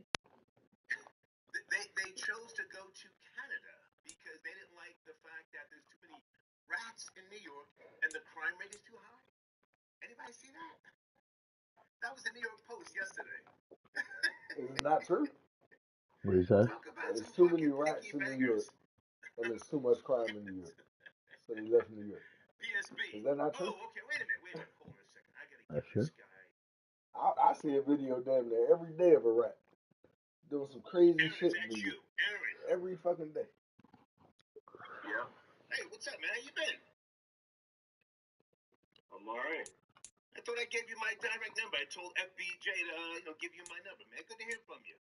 They chose to go to Canada in New York and the crime rate is too high. Anybody see that? That was the New York Post yesterday. Is it not true? What is that? There's too many rats in New York, and there's too much crime in New York. So they left New York. PSB. Is that not true? Oh, okay. Wait a minute. Hold on a second. I gotta That's give true. this guy. I see a video damn near every day of a rat doing some crazy shit in New York. Every fucking day. Yeah. Hey, what's up, man? How you been? I'm alright. I thought I gave you my direct number. I told FBJ to give you my number, man. Good to hear from you.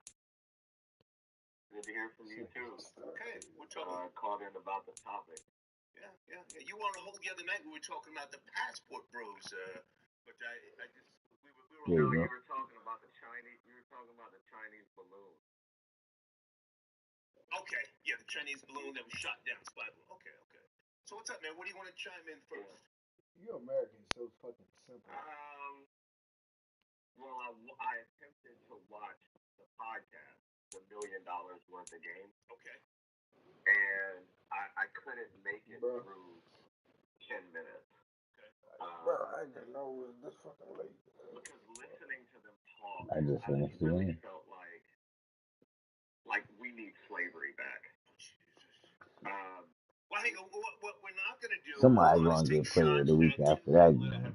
Good to hear from you too. Okay, we're talking. Called in about the topic. Yeah. You were on a hold the other night. We were talking about the passport bros. But I just we were. There you go. You were talking about the Chinese. You were talking about the Chinese balloon. Okay, yeah, the Chinese balloon that was shot down, spy balloon. Okay. So what's up, man? What do you want to chime in first? You Americans so fucking simple. Well, I attempted to watch the podcast, $1 million worth of games. Okay. And I couldn't make it through 10 minutes. Okay. Bro, I didn't know it was this fucking late. Because listening to them talk, I just finished the really game. felt like we need slavery back. Well, hey, what we're not going to do. Somebody gonna get player of the week after that game.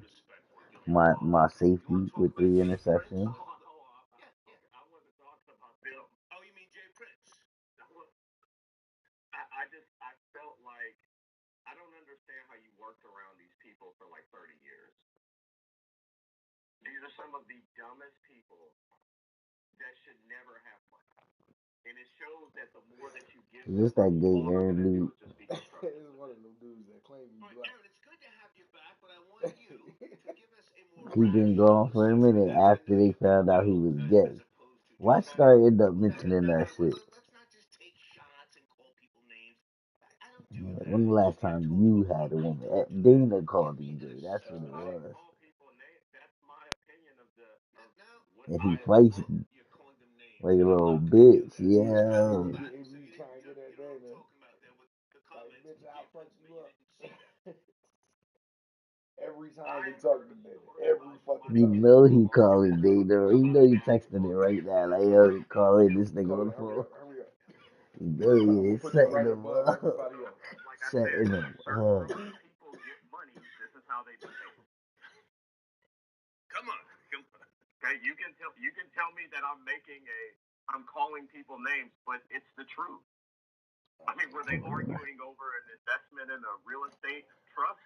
My safety with 3 interceptions. I wasn't talking about them. Oh, you mean Jay Prince? I felt like I don't understand how you worked around these people for like 30 years. These are some of the dumbest people that should never have money. And it shows that the more that you give Is this that gay Aaron dude? It's one of them dudes that claim he's black. Aaron, it's good to have you back, but I want you to give us a more He been gone for a minute after they found out he was gay. Why start end up mentioning that shit? Let's not just take shots and call people names. I don't do that. When the last time you had a woman? Dana called him gay. That's what it was. That's my opinion of the. And he feisty. Like a little bitch. Yeah. You trying to get that day, man. Like, bitch, I'll fuck you up. Every time we talk to Dana. Every fucking You time. know he calling Dana. You know he texting it right now. Like, yo, he calling this nigga on the phone. Hurry up. You know he is Put you setting right him above up. everybody else. Setting him up. People get money. This is how they behave. Come on. Okay, you can tell me that I'm calling people names, but it's the truth. I mean, were they arguing over an investment in a real estate trust?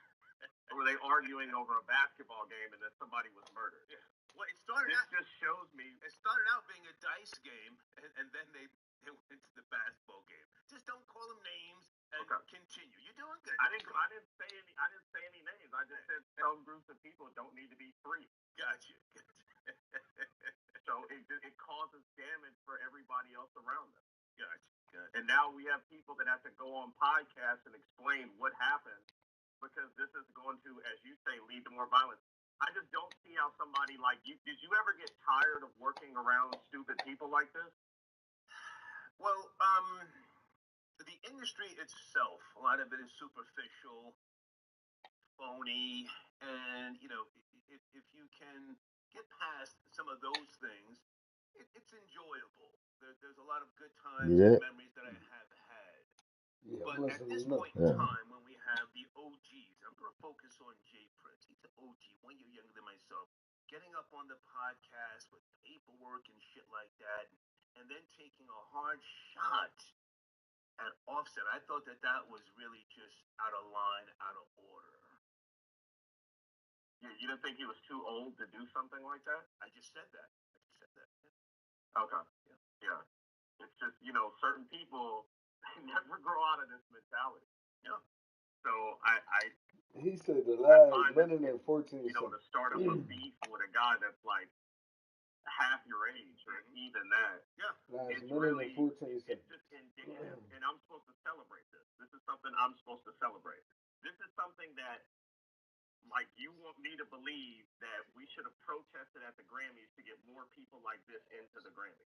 Or were they arguing over a basketball game and then somebody was murdered? Yeah. Well, this just shows me. It started out being a dice game, and then they went into the basketball game. Just don't call them names and continue. You're doing good. I didn't say any names. I just said some groups of people don't need to be free. Gotcha. So it causes damage for everybody else around them. Gotcha. And now we have people that have to go on podcasts and explain what happened because this is going to, as you say, lead to more violence. I just don't see how somebody like you. Did you ever get tired of working around stupid people like this? Well, the industry itself, a lot of it is superficial, phony, and if you can get past some of those things, it's enjoyable. There's a lot of good times and memories that I have had. Yeah, but at this point in time, when we have the OGs, I'm going to focus on Jay Prince. He's an OG, 1 year younger than myself, getting up on the podcast with paperwork and shit like that, and then taking a hard shot at Offset. I thought that was really just out of line, out of order. You didn't think he was too old to do something like that? I just said that. Okay. Yeah. It's just, certain people never grow out of this mentality. Yeah. So He said the last minute and 14 seconds. To start up a beef with a guy that's like half your age or even that. Yeah. Last minute and 14 seconds. It's just indicative. And I'm supposed to celebrate this. This is something I'm supposed to celebrate. This is something that, like, you want me to believe that we should have protested at the Grammys to get more people like this into the Grammys.